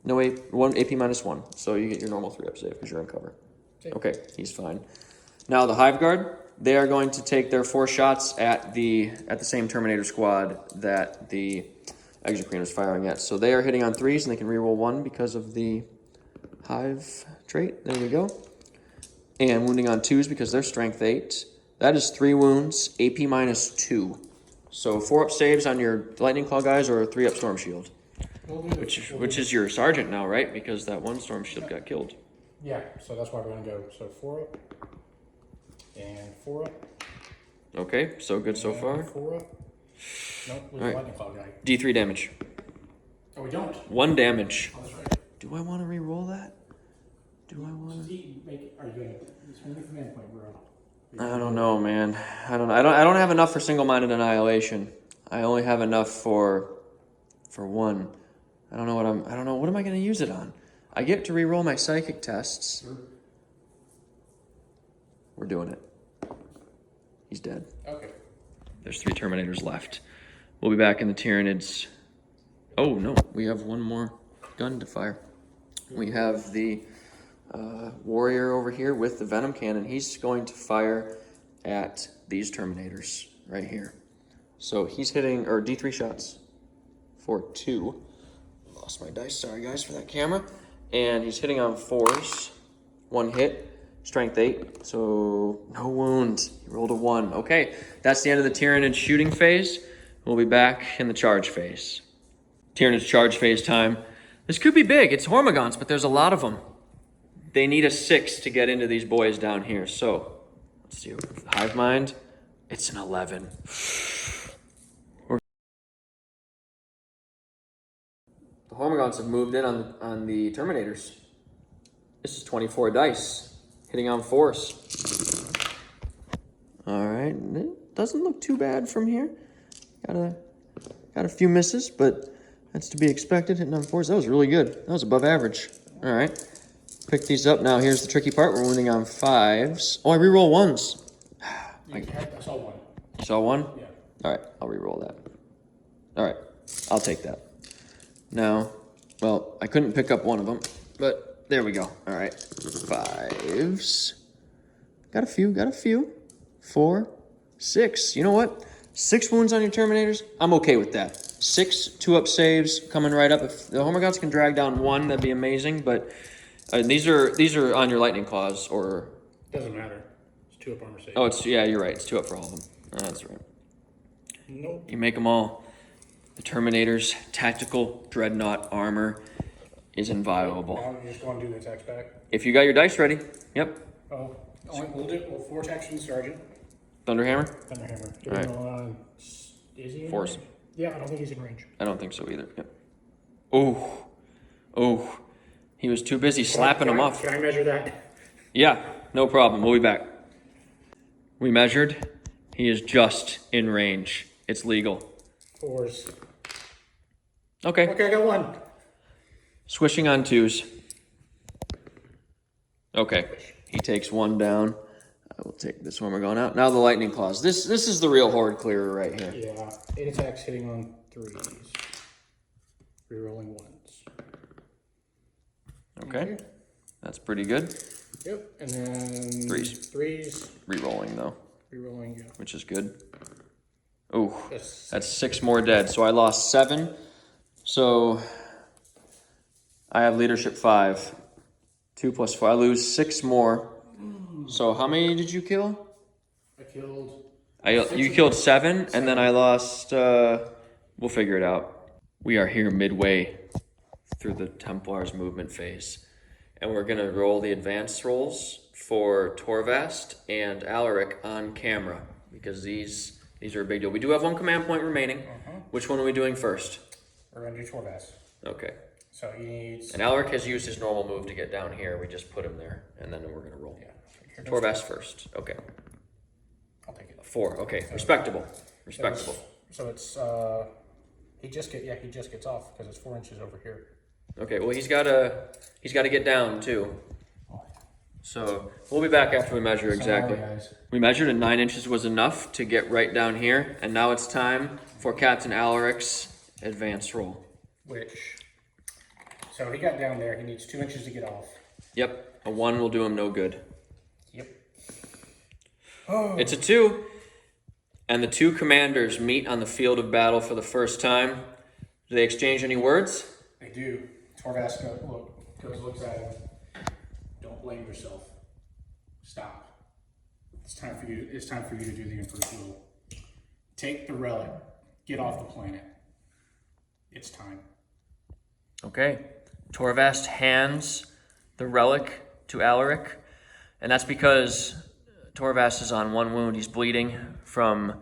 no AP, 1 AP -1. So you get your normal 3-up save because you're in cover. Okay, he's fine. Now the Hive Guard, they are going to take their 4 shots at the same Terminator squad that the Exocrine was firing at. So they are hitting on 3s and they can reroll 1 because of the Hive trait. There we go. And wounding on 2s because they're strength 8. That is 3 wounds, AP -2. So 4-up saves on your Lightning Claw guys or a 3-up Storm Shield. Which is your sergeant now, right? Because that one Storm Shield got killed. Yeah, so that's why we're going to go. So 4-up and 4-up. Okay, so good so far. 4-up. Nope, with Right. the Lightning Claw guy. D3 damage. Oh, we don't? 1 damage. Oh, that's right. Do I want to re-roll that? Do I want to? Are you going to... It's only command point, bro. I don't know, man. I don't have enough for single-minded annihilation. I only have enough for 1. I don't know what am I going to use it on? I get to re-roll my psychic tests. Sure. We're doing it. He's dead. Okay. There's 3 Terminators left. We'll be back in the Tyranids. Oh, no. We have 1 more gun to fire. We have the warrior over here with the Venom Cannon. He's going to fire at these Terminators right here. So he's hitting, or D3 shots for 2. Lost my dice. Sorry, guys, for that camera. And he's hitting on 4s. 1 hit. Strength 8, so no wound. He rolled a 1. Okay, that's the end of the Tyranid shooting phase. We'll be back in the charge phase. Tyranid's charge phase time. This could be big. It's Hormagaunts, but there's a lot of them. They need a 6 to get into these boys down here. So, let's see. Hive Mind, it's an 11. The Hormagaunts have moved in on the Terminators. This is 24 dice. Hitting on 4s. All right, it doesn't look too bad from here. Got a few misses, but that's to be expected. Hitting on 4s, that was really good. That was above average. All right, pick these up now. Here's the tricky part. We're wounding on 5s. Oh, I reroll 1s. I saw 1. You saw 1? Yeah. All right, I'll reroll that. All right, I'll take that. Now, well, I couldn't pick up 1 of them, but there we go. All right. 5s. Got a few. 4, 6. You know what? 6 wounds on your Terminators. I'm okay with that. 6 2-up saves coming right up. If the Hormagaunts can drag down 1, that'd be amazing. But these are on your Lightning Claws or... Doesn't matter. It's 2-up armor save. Oh, yeah, you're right. It's 2-up for all of them. That's right. Nope. You make them all. The Terminator's tactical dreadnought armor is inviolable. Now you're just going to do the attacks back. If you got your dice ready, yep. Oh, we'll do 4 attacks from the sergeant. Thunderhammer? Thunderhammer. All right. Is he in 4s. range? Yeah, I don't think he's in range. I don't think so either. Yep. Oh. He was too busy slapping him off. Can I measure that? Yeah, no problem. We'll be back. We measured. He is just in range. It's legal. 4s. Okay. Okay, I got 1. Swishing on 2s. Okay. He takes 1 down. I will take this one. We're going out. Now the Lightning Claws. This is the real horde clearer right here. Yeah. 8 attacks hitting on 3s. Rerolling 1s. Okay. That's pretty good. Yep. And then 3s. 3s. Rerolling though. Rerolling, yeah. Which is good. Oh, That's that's 6 more dead. So I lost 7. So I have leadership 5. 2 plus 4. I lose 6 more. So how many did you kill? I killed... You killed 7, and then I lost... we'll figure it out. We are here midway through the Templars movement phase. And we're going to roll the advanced rolls for Torvast and Alaric on camera. Because these are a big deal. We do have 1 command point remaining. Which one are we doing first? We're going to do Torvast. Okay. So he needs... And Alaric has used his normal move to get down here. We just put him there, and then we're going to roll. Yeah. Torvast first. Okay. I'll take it. 4. Okay. Respectable. So it's he just gets off because it's 4 inches over here. Okay. Well, he's got to get down too. So we'll be back after we measure exactly. Sorry, guys. We measured and 9 inches was enough to get right down here. And now it's time for Captain Alaric's advance roll. So he got down there. He needs 2 inches to get off. Yep, a 1 will do him no good. Yep. Oh. It's a 2. And the 2 commanders meet on the field of battle for the first time. Do they exchange any words? They do. Torvast looks at him. Don't blame yourself. Stop. It's time for you to do the Emperor's will. Take the relic. Get off the planet. It's time. Okay. Torvast hands the relic to Alaric. And that's because Torvast is on 1 wound. He's bleeding from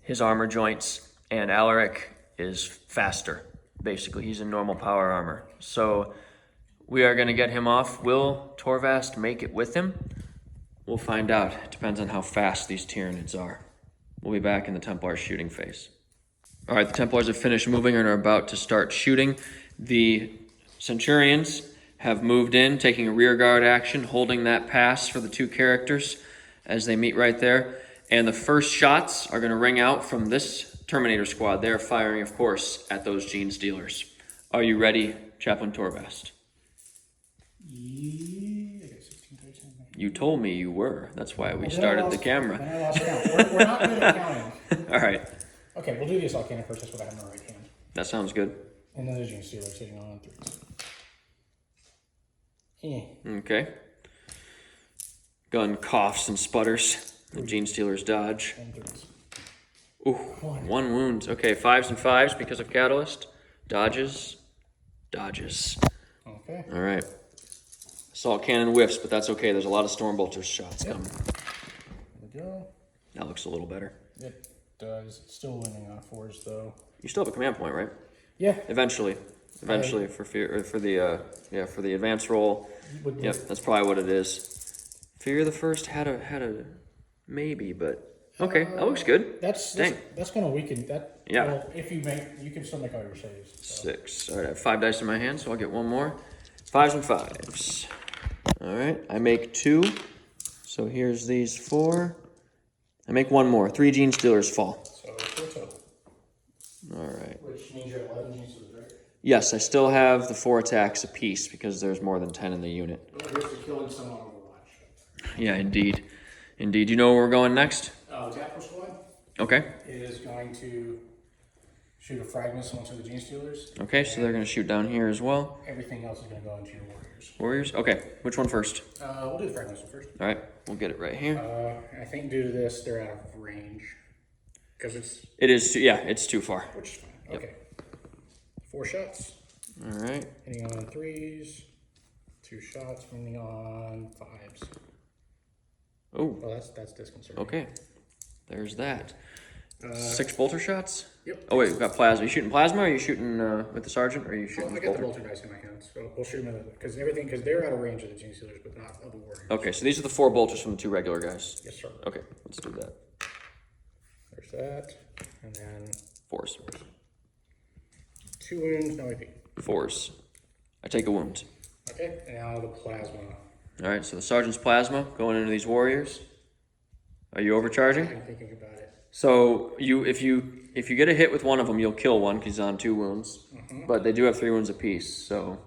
his armor joints. And Alaric is faster. Basically, he's in normal power armor. So we are going to get him off. Will Torvast make it with him? We'll find out. It depends on how fast these Tyranids are. We'll be back in the Templar shooting phase. All right, the Templars have finished moving and are about to start shooting. The Centurions have moved in, taking a rear guard action, holding that pass for the 2 characters as they meet right there. And the first shots are going to ring out from this Terminator squad. They're firing, of course, at those Gene Stealers. Are you ready, Chaplain Torvast? Yeah. You told me you were. That's why we started the camera. Then I lost count. We're not good at counting. All right. Okay, we'll do the assault cannon first. That's what I have in my right hand. That sounds good. And then there's Gene Stealer sitting on 3s. Okay. Gun coughs and sputters. The Gene Stealers dodge. And 3s. Ooh, 1 wound. Okay, 5s and 5s because of Catalyst. Dodges. Dodges. Okay. All right. Assault cannon whiffs, but that's okay. There's a lot of Stormbolter shots coming. There we go. That looks a little better. It does. It's still winning on 4s, though. You still have a command point, right? Yeah. Eventually for the advance roll. Yep, that's probably what it is. Fear the First had a maybe, but okay, that looks good. That's gonna weaken that. Yeah. Well, if you can still make all your saves. So. 6. All right, I have 5 dice in my hand, so I'll get 1 more. 5s and 5s. All right, I make 2. So here's these 4. I make 1 more. 3 Gene Stealers fall. So 4 total. All right. Which means you have 11 Gene Stealers, right? Yes, I still have the 4 attacks apiece because there's more than 10 in the unit. Well, here's to killing someone on Overwatch. Yeah, indeed. Indeed. You know where we're going next? The Tactical Squad Okay. is going to shoot a frag missile into the Gene Stealers. Okay, so they're going to shoot down here as well. Everything else is going to go into your warriors. Warriors? Okay. Which one first? We'll do the frag missile first. All right. We'll get it right here. I think due to this, they're out of range. Because it's... It is, it's too far. Which is fine. Yep. Okay. 4 shots. All right. Hitting on 3s. 2 shots. Hitting on 5s. Oh, Well, that's disconcerting. okay. There's that. 6 bolter shots? Yep. Oh, wait, we've got plasma. Are you shooting plasma or are you shooting with the sergeant or are you shooting I with got the bolter? bolter dice in my hand, so we'll shoot them because they're out of range of the Gene Stealers, but not of the warriors. Okay, so these are the 4 bolters from the 2 regular guys. Yes, sir. Okay, let's do that. There's that, and then 4s. 2 wounds, no AP. 4s. I take a wound. Okay, and now the plasma. All right, so the sergeant's plasma going into these warriors. Are you overcharging? I'm thinking about it. So if you get a hit with one of them, you'll kill one because he's on 2 wounds. But they do have 3 wounds apiece. So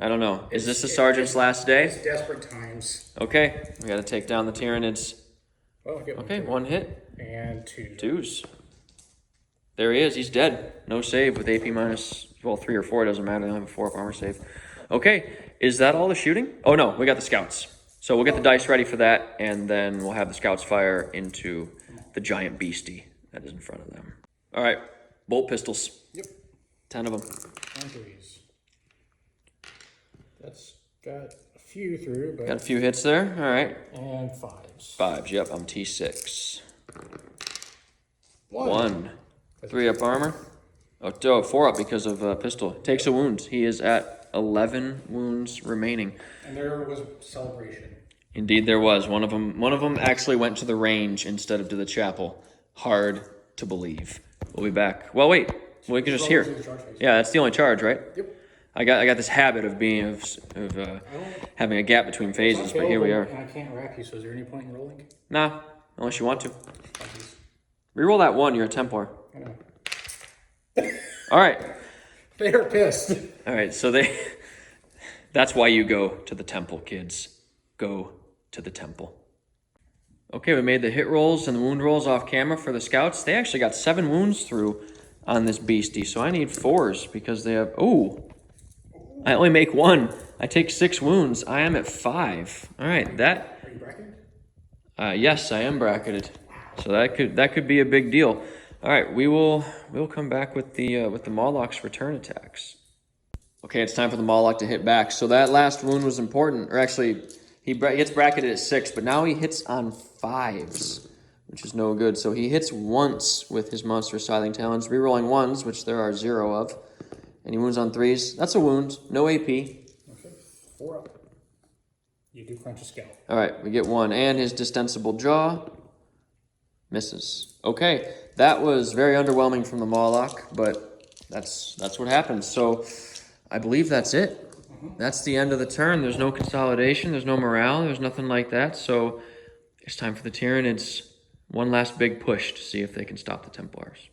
I don't know. Is this the sergeant's last day? It's desperate times. Okay, we got to take down the Tyranids. Well, I get Okay, 1 hit, and 2. 2s. There he is. He's dead. No save with AP minus 3 or 4. It doesn't matter. They don't have a 4-up armor save. Okay, is that all the shooting? Oh no, we got the scouts. So we'll get the dice ready for that, and then we'll have the scouts fire into the giant beastie that is in front of them. All right, bolt pistols. Yep. 10 of them. And 3s. That's got a few through, but... Got a few hits there. All right. And 5s. 5s. Yep, I'm T6. 1. 1. 3-up armor. Oh, 4-up because of pistol. Takes a wound. He is at 11 wounds remaining. And there was celebration. Indeed, there was. One of them actually went to the range instead of to the chapel. Hard to believe. We'll be back. Well, wait. We can just hear. Yeah, that's the only charge, right? Yep. I got this habit of having a gap between phases, but here we are. And I can't rack you, so is there any point in rolling? Nah, unless you want to. Reroll that 1, you're a Templar. I know. All right. They are pissed. All right, so that's why you go to the temple, kids. Go to the temple. Okay, we made the hit rolls and the wound rolls off camera for the scouts. They actually got 7 wounds through on this beastie, so I need 4s because they have... Oh, I only make 1. I take 6 wounds. I am at 5. All right, that... Are you bracketed? Yes, I am bracketed. So that could be a big deal. All right, we'll come back with the Moloch's return attacks. Okay, it's time for the Moloch to hit back. So that last wound was important, or actually, he gets bracketed at 6, but now he hits on 5s, which is no good. So he hits once with his monstrous Scything Talons, rerolling 1s, which there are 0 of, and he wounds on 3s. That's a wound, no AP. Okay, 4 up. You do crunch a scalp. All right, we get 1, and his Distensible Jaw misses. Okay, that was very underwhelming from the Moloch, but that's what happens. So I believe that's it. That's the end of the turn. There's no consolidation. There's no morale. There's nothing like that. So it's time for the Tyranids. One last big push to see if they can stop the Templars.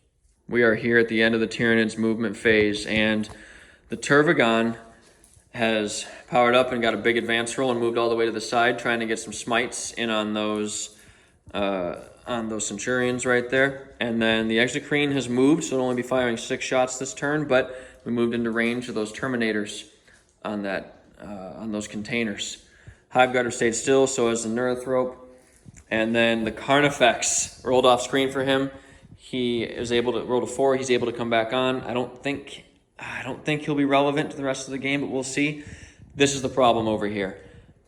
We are here at the end of the Tyranids movement phase, and the Tervagon has powered up and got a big advance roll and moved all the way to the side, trying to get some smites in on those Centurions right there. And then the Exocrine has moved, so it'll only be firing 6 shots this turn, but we moved into range of those Terminators on those containers. Hiveguarder stayed still, so has the Neurithrope. And then the Carnifex rolled off screen for him. He is able to roll to 4. He's able to come back on. I don't think he'll be relevant to the rest of the game, but we'll see. This is the problem over here.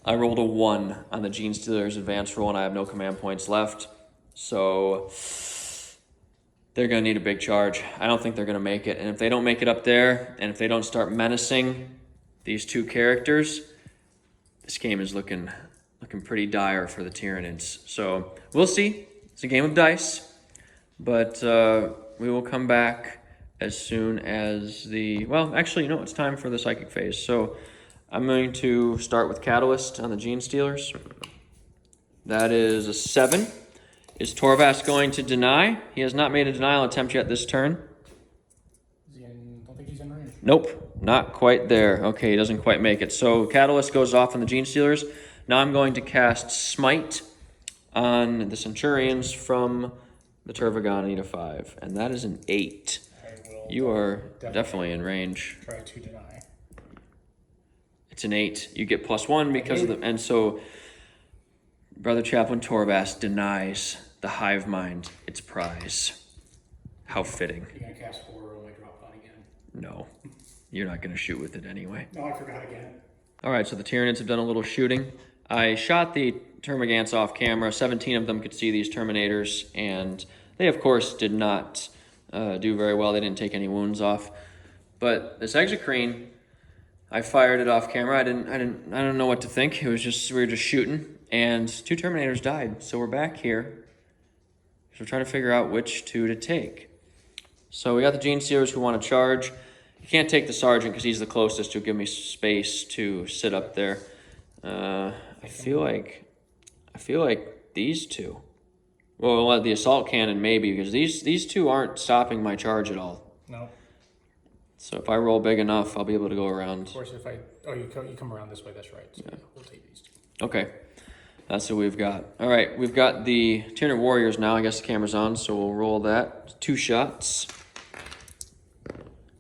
I rolled a 1 on the Gene Stealer's advance roll, and I have no command points left. So they're going to need a big charge. I don't think they're going to make it. And if they don't make it up there, and if they don't start menacing these 2 characters, this game is looking pretty dire for the Tyranids. So we'll see. It's a game of dice. But we will come back as soon as it's time for the Psychic phase. So I'm going to start with Catalyst on the Gene Stealers. That is a 7. Is Torvast going to deny? He has not made a denial attempt yet this turn. Don't think he's in range. Nope, not quite there. Okay, he doesn't quite make it. So Catalyst goes off on the Gene Stealers. Now I'm going to cast Smite on the Centurions from the Tervagon. I need a 5, and that is an 8. You are definitely in range. Try to deny. It's an 8. You get +1 because of the... And so Brother Chaplain Torvast denies the Hive Mind its prize. How fitting. You're going to cast 4 on my drop pod again? No. You're not going to shoot with it anyway. No, I forgot again. All right, so the Tyranids have done a little shooting. I shot the Termagants off camera. 17 of them could see these Terminators, and they, of course, did not do very well. They didn't take any wounds off. But this Exocrine, I fired it off camera. I don't know what to think. It was just, we were just shooting, and 2 Terminators died. So we're back here. So we're trying to figure out which 2 to take. So we got the Gene Stealers who want to charge. You can't take the Sergeant because he's the closest to give me space to sit up there. I feel like these 2. Well, the Assault Cannon maybe, because these 2 aren't stopping my charge at all. No. So if I roll big enough, I'll be able to go around. Of course, you come around this way, that's right. So yeah, we'll take these 2. Okay. That's what we've got. All right, we've got the Tyranid Warriors now. I guess the camera's on, so we'll roll that. 2 shots.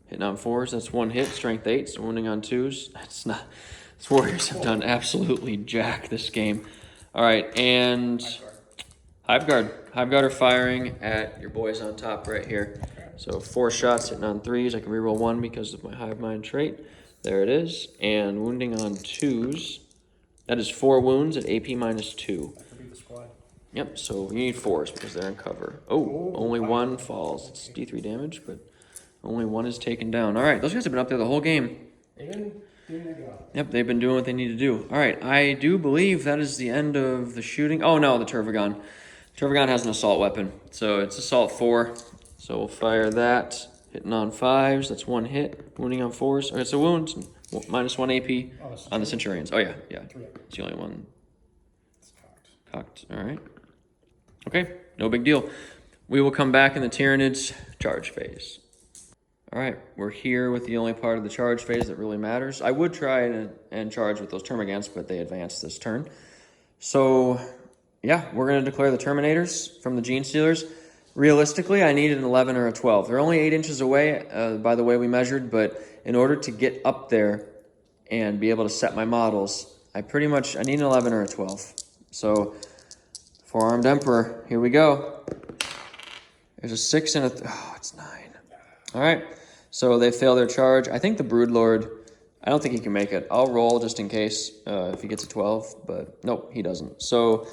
Hitting on 4s, that's 1 hit. Strength 8, so wounding on 2s. That's not... These Warriors have done absolutely jack this game. All right, and Hiveguard. Hiveguard are firing at your boys on top right here. So 4 shots hitting on 3s. I can reroll 1 because of my Hive Mind trait. There it is. And wounding on 2s. That is 4 wounds at AP -2. That could be the squad. Yep, so you need 4s because they're in cover. Oh, only 1 falls. It's D3 damage, but only 1 is taken down. All right, those guys have been up there the whole game. Yep, they've been doing what they need to do. All right, I do believe that is the end of the shooting. Oh, no, the Tervagon. Tervagon has an assault weapon, so it's assault 4. So we'll fire that Hitting on 5s, that's 1 hit. Wounding on 4s. Okay, so wounds, minus 1 AP on the Centurions. Oh yeah, yeah. It's the only one. It's Cocked, all right. Okay, no big deal. We will come back in the Tyranids charge phase. All right, we're here with the only part of the charge phase that really matters. I would try and charge with those Termagants, but they advanced this turn. So, yeah, we're going to declare the Terminators from the Gene Stealers. Realistically, I need an 11 or a 12. They're only 8 inches away, by the way we measured, but in order to get up there and be able to set my models, I need an 11 or a 12. So, 4-armed Emperor, here we go. There's a 6 and a... oh, it's 9. All right, so they fail their charge. I think the Broodlord, I don't think he can make it. I'll roll just in case if he gets a 12, but nope, he doesn't. So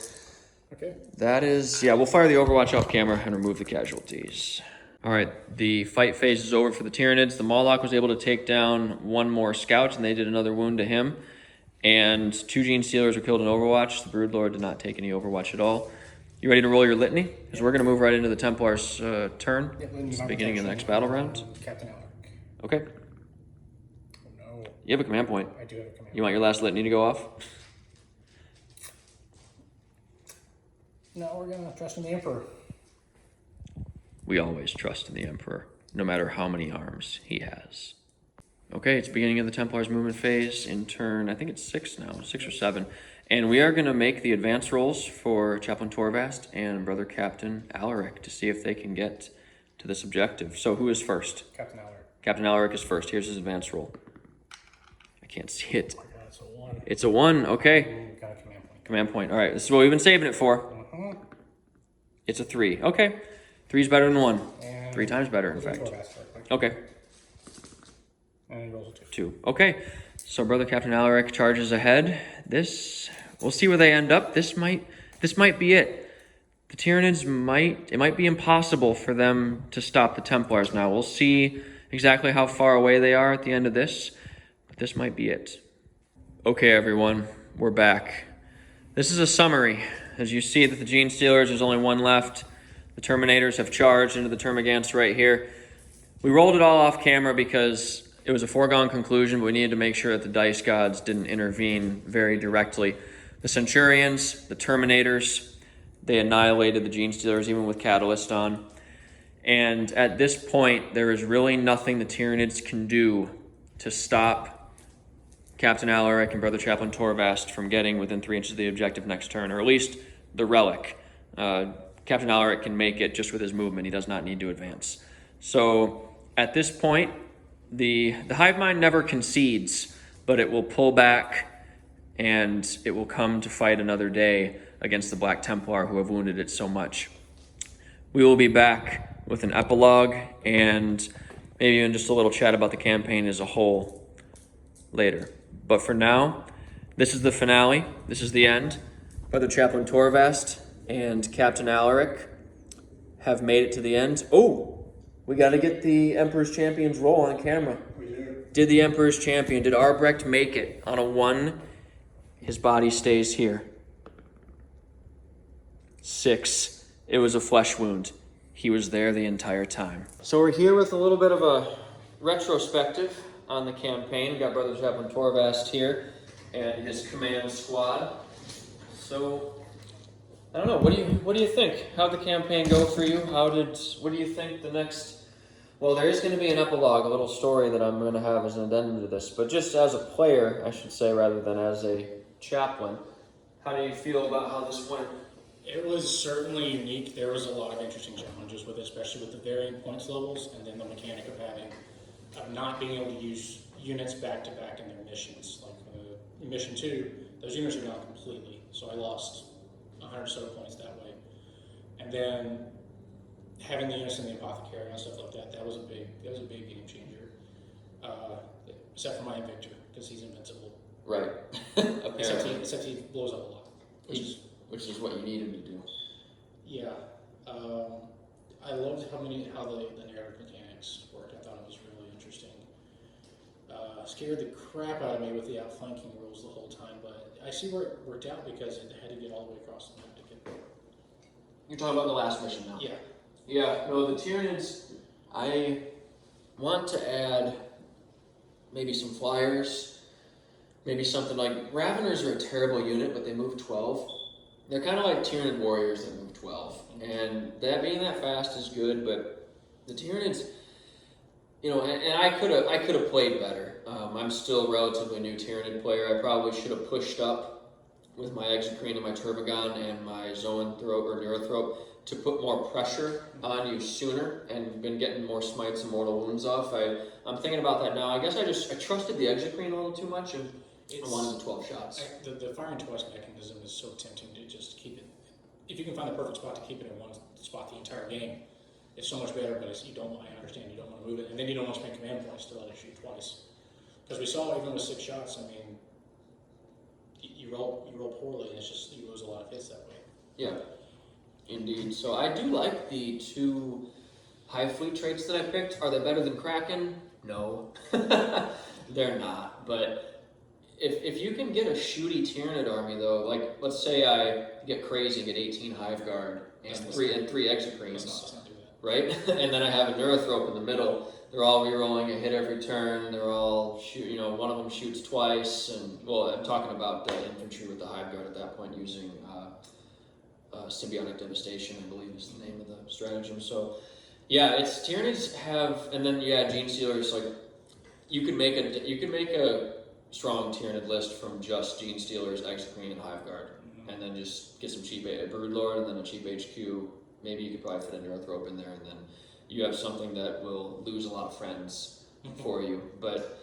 okay. That is... yeah, we'll fire the Overwatch off camera and remove the casualties. All right, the fight phase is over for the Tyranids. The Moloch was able to take down 1 more scout, and they did another wound to him. And 2 Gene Stealers were killed in Overwatch. The Broodlord did not take any Overwatch at all. You ready to roll your litany? Because we're going to move right into the Templars' turn. It's the beginning of the next battle round. Captain Alaric. Okay. Oh no. You have a command point. I do have a command point. You want your last litany to go off? No, we're going to trust in the Emperor. We always trust in the Emperor, no matter how many arms he has. Okay, it's beginning of the Templars movement phase in turn, I think it's 6 now, 6 or 7. And we are going to make the advance rolls for Chaplain Torvast and Brother Captain Alaric to see if they can get to this objective. So who is first? Captain Alaric. Captain Alaric is first. Here's his advance roll. I can't see it. Oh my God, it's a 1. It's a 1, okay. Ooh, got a command point. Command point. All right, this is what we've been saving it for. It's a 3. Okay. 3's better than 1. And 3 times better, in fact. Torvast, Okay. And he rolls a 2. 2. Okay. So Brother Captain Alaric charges ahead. We'll see where they end up. This might be it. The Tyranids it might be impossible for them to stop the Templars now. We'll see exactly how far away they are at the end of this, but this might be it. Okay, everyone, we're back. This is a summary. As you see that the Gene Stealers, there's only 1 left. The Terminators have charged into the Termagants right here. We rolled it all off camera because it was a foregone conclusion, but we needed to make sure that the dice gods didn't intervene very directly. The Centurions, the Terminators, they annihilated the Gene Stealers even with Catalyst on. And at this point, there is really nothing the Tyranids can do to stop Captain Alaric and Brother Chaplain Torvast from getting within 3 inches of the objective next turn, or at least the relic. Captain Alaric can make it just with his movement. He does not need to advance. So at this point, the hive mind never concedes, but it will pull back and it will come to fight another day against the Black Templar who have wounded it so much. We will be back with an epilogue and maybe even just a little chat about the campaign as a whole later. But for now, this is the finale. This is the end. Brother Chaplain Torvast and Captain Alaric have made it to the end. Oh, we got to get the Emperor's Champion's roll on camera. We do. Did the Emperor's Champion, did Arbrecht make it? On a 1, his body stays here. 6, it was a flesh wound. He was there the entire time. So we're here with a little bit of a retrospective on the campaign. We got Brother Chaplain Torvast here and his command squad. So, I don't know, what do you think? How'd the campaign go for you? What do you think the next... Well, there is going to be an epilogue, a little story that I'm going to have as an addendum to this, but just as a player, I should say, rather than as a chaplain, how do you feel about how this went? It was certainly unique. There was a lot of interesting challenges with it, especially with the varying points levels, and then the mechanic of not being able to use units back to back in their missions. Like in mission 2, those units are gone completely, so I lost 100 or so points that way. And then having the units in the apothecary and stuff like that, that was a big game changer. Except for my Invictor, because he's invincible. Right. Except he blows up a lot. Which is what you need him to do. Yeah. I loved how the narrative mechanics worked. I thought it was really interesting. Scared the crap out of me with the outflanking rules the whole time, but I see where it worked out because it had to get all the way across the map to get there. You're talking about the last mission now? Yeah. Yeah, no, the Tyranids, want to add maybe some flyers, maybe something like Raveners are a terrible unit, but they move 12. They're kind of like Tyranid warriors that move 12, and that being that fast is good. But the Tyranids, you know, and I could have played better. I'm still a relatively new Tyranid player. I probably should have pushed up with my Exocrine and my Turbogon and my Zoanthrope or Neurothrope to put more pressure on you sooner and been getting more smites and mortal wounds off. I'm thinking about that now. I guess I trusted the Exocrine a little too much and I wanted the 12 shots. The firing twice mechanism is so tempting to just keep it. If you can find the perfect spot to keep it in one spot the entire game, it's so much better. But I understand you don't want to move it, and then you don't want to spend command points to let it shoot twice. Because we saw even with 6 shots, I mean, you roll poorly, and it's just you lose a lot of hits that way. Yeah, indeed. So I do like the 2 high fleet traits that I picked. Are they better than Kraken? No, they're not. But if you can get a shooty Tyranid army though, like let's say I get crazy and get 18 Hive Guard and three Exocrines, let's not do that. Right? And then I have a Neurothrope in the middle. They're all rerolling a hit every turn. They're all shoot. You know, one of them shoots twice, and well, I'm talking about the infantry with the Hive Guard at that point using symbiotic devastation, I believe is the name of the stratagem. So, yeah, it's Tyranids have, and then Gene Stealers. Like you could make a strong Tyranid list from just Gene Stealers, Exocrine, and Hive Guard, and then just get some cheap Broodlord and then a cheap HQ. Maybe you could probably fit a Neurothrope in there, and then you have something that will lose a lot of friends for you. But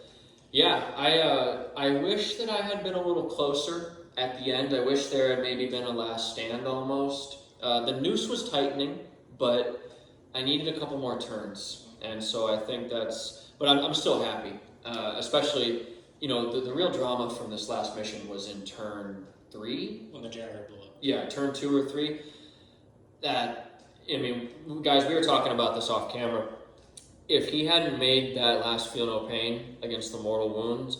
yeah, I wish that I had been a little closer at the end. I wish there had maybe been a last stand almost. The noose was tightening, but I needed a couple more turns, and so I think that's. But I'm still happy, especially you know the real drama from this last mission was in turn 3 when the generator blew up. Yeah, turn 2 or 3. I mean, guys, we were talking about this off camera. If he hadn't made that last Feel No Pain against the Mortal Wounds,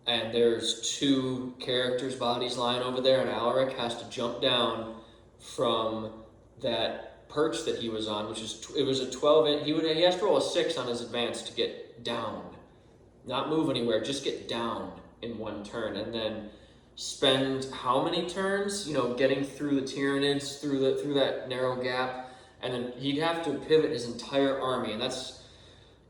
and there's 2 characters' bodies lying over there, and Alaric has to jump down from that perch that he was on, which is it was a 12 he has to roll a 6 on his advance to get down, not move anywhere, just get down in one turn, and then spend how many turns, you know, getting through the Tyranids through that narrow gap. And then he'd have to pivot his entire army, and that's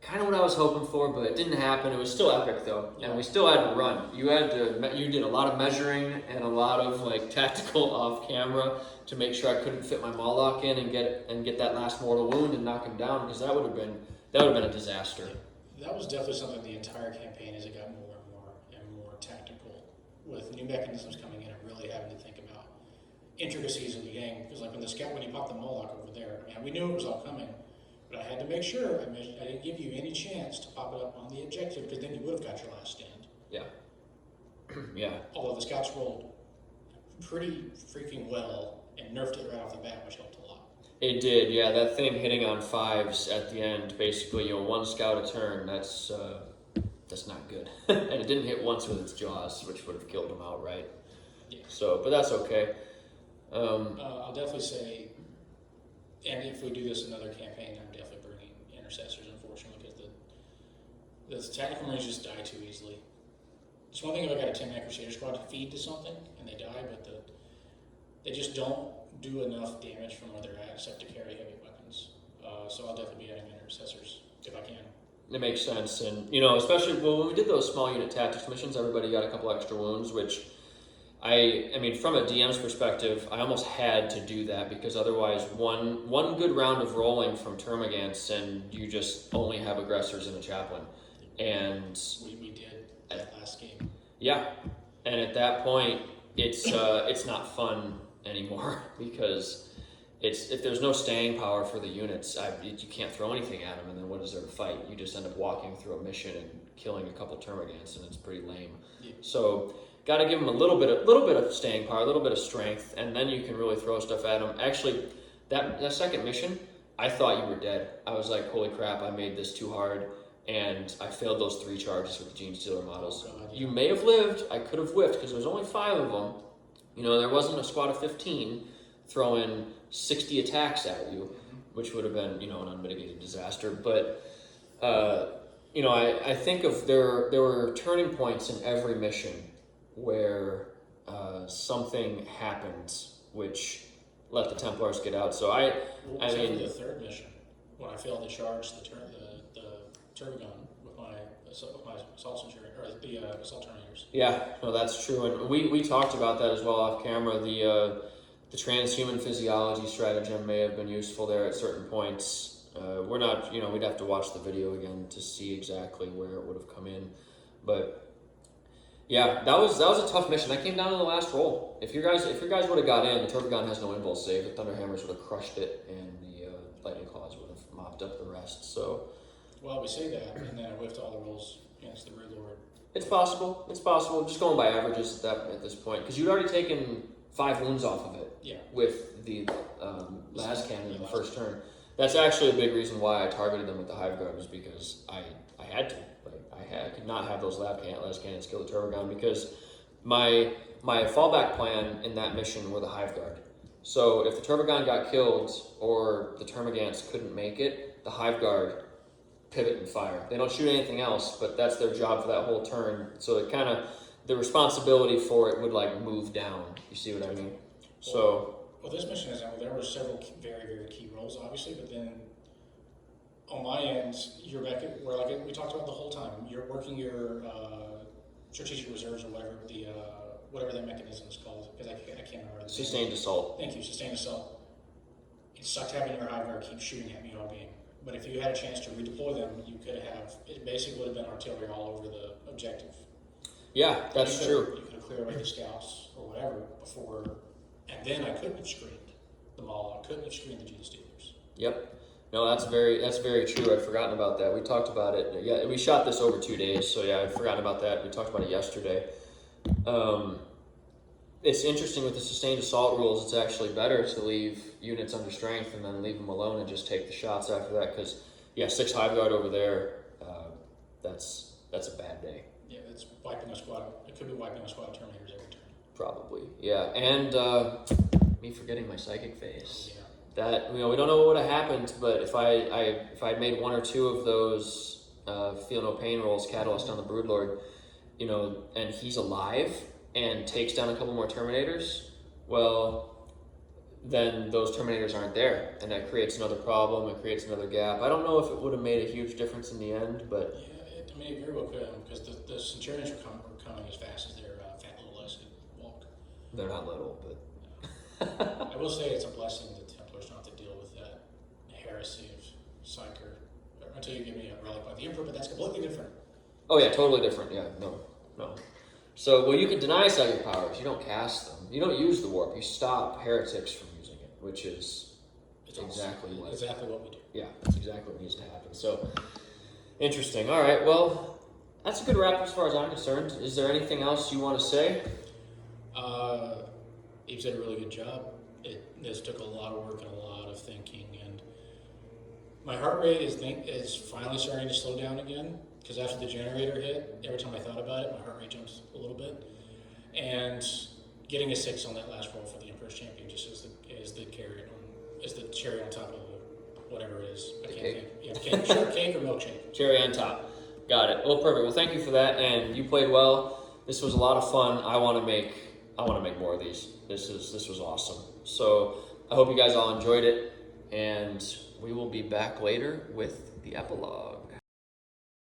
kind of what I was hoping for, but it didn't happen. It was still epic though, and we still had to run. You did a lot of measuring and a lot of like tactical off camera to make sure I couldn't fit my Moloch in and get that last mortal wound and knock him down, because that would have been a disaster. That was definitely something the entire campaign as it got more and more tactical with new mechanisms coming in and really having to think about intricacies of the game. Because like when you popped the Moloch over there, man, we knew it was all coming, but I had to make sure I didn't give you any chance to pop it up on the objective, because then you would have got your last stand. Yeah. Yeah. Although the scouts rolled pretty freaking well and nerfed it right off the bat, which helped a lot. It did, yeah. That thing hitting on 5s at the end, basically, you know, 1 scout a turn. That's not good. And it didn't hit once with its jaws, which would have killed him outright. Yeah. So, but that's okay. I'll definitely say, and if we do this another campaign, I'm definitely bringing intercessors, unfortunately, because the tactical marines just die too easily. It's one thing if I got a 10-man Crusader squad to feed to something and they die, but they just don't do enough damage from where they're at except to carry heavy weapons. So I'll definitely be adding intercessors if I can. It makes sense, and you know, especially when we did those small unit tactics missions, everybody got a couple extra wounds, which I mean, from a DM's perspective, I almost had to do that, because otherwise one good round of rolling from Termagants and you just only have aggressors and a chaplain. And we did that last game. Yeah, and at that point, it's not fun anymore, because if there's no staying power for the units, you can't throw anything at them, and then what is there to fight? You just end up walking through a mission and killing a couple Termagants, and it's pretty lame. Yeah. So got to give them a little bit of staying power, a little bit of strength, and then you can really throw stuff at them. Actually, that second mission, I thought you were dead. I was like, holy crap, I made this too hard, and I failed those 3 charges with the Gene Stealer models. Oh, you may have lived. I could have whiffed, because there was only 5 of them. You know, there wasn't a squad of 15 throwing 60 attacks at you, which would have been, you know, an unmitigated disaster. But You know, I think of there were turning points in every mission where something happened which let the Templars get out. So I mean, the third mission when I failed to charge the turbogun with my assault centurion or the assault terminators. yeah, no, that's true, and we talked about that as well off camera. The transhuman physiology stratagem may have been useful there at certain points. We're not, you know, we'd have to watch the video again to see exactly where it would have come in, but yeah, that was a tough mission. That came down to the last roll. If you guys would have got in, the Turbogun has no impulse save. The Thunderhammers would have crushed it, and the Lightning Claws would have mopped up the rest. So, well, we say that, and then I whiffed all the rolls against the Brood Lord. it's possible. It's possible. Just going by averages at this point, because you'd already taken 5 wounds off of it. Yeah. With the las cannon in the first turn. That's actually a big reason why I targeted them with the Hive Guard, was because I had to. I could not have those las cannons kill the Turbogun, because my fallback plan in that mission were the Hive Guard. So if the Turbogun got killed or the Termagants couldn't make it, the Hive Guard pivot and fire. They don't shoot anything else, but that's their job for that whole turn. So it kind of, the responsibility for it would like move down. You see what I mean? So. Well, this mission is there were several very, very key roles, obviously, but then on my end, you're back at where, like we talked about the whole time, you're working your strategic reserves or whatever that mechanism is called, because I can't remember. Sustained assault. Thank you, sustained assault. It sucked having your Hive Guard keep shooting at me all game. But if you had a chance to redeploy them, you could have, it basically would have been artillery all over the objective. Yeah, that's true. You could have cleared away the scouts or whatever before, and then I couldn't have screened the Maul, I couldn't have screened the Gene Stealers. Yep. No, that's very true. I'd forgotten about that. We talked about it. Yeah, we shot this over 2 days, so yeah, I'd forgotten about that. We talked about it yesterday. It's interesting with the sustained assault rules. It's actually better to leave units under strength and then leave them alone and just take the shots after that. Because yeah, 6 Hive Guard over there. That's a bad day. Yeah, it's wiping a squad. It could be wiping a squad of Terminators every turn. Probably. Yeah, and me forgetting my psychic phase. Yeah. That, you know, we don't know what would have happened, but if I'd made 1 or 2 of those feel no pain rolls, Catalyst on the Broodlord, you know, and he's alive and takes down a couple more Terminators, well, then those Terminators aren't there, and that creates another problem. It creates another gap. I don't know if it would have made a huge difference in the end, but Yeah, it very well could, because the Centurions were coming as fast as their fat little legs could walk. they're not little. But I will say it's a blessing that Templars don't have to deal with that heresy of Psyker until you give me a relic by the Emperor, but that's completely different. oh yeah, totally different. Yeah, no. So, well, you can deny psychic powers. You don't cast them. You don't use the warp. You stop heretics from using it, which is exactly what we do. Yeah, that's exactly what needs to happen. So, interesting. All right, well, that's a good wrap as far as I'm concerned. Is there anything else you want to say? Eve did a really good job. This took a lot of work and a lot of thinking, and my heart rate is finally starting to slow down again, because after the generator hit, every time I thought about it, my heart rate jumps a little bit. And getting a 6 on that last roll for the Emperor's Champion just is the cherry on top of whatever it is. I can't think. Yeah, cake or milkshake. Cherry on top. Got it. Well, perfect. Well, thank you for that, and you played well. This was a lot of fun. I want to make more of these. This was awesome. So I hope you guys all enjoyed it, and we will be back later with the epilogue.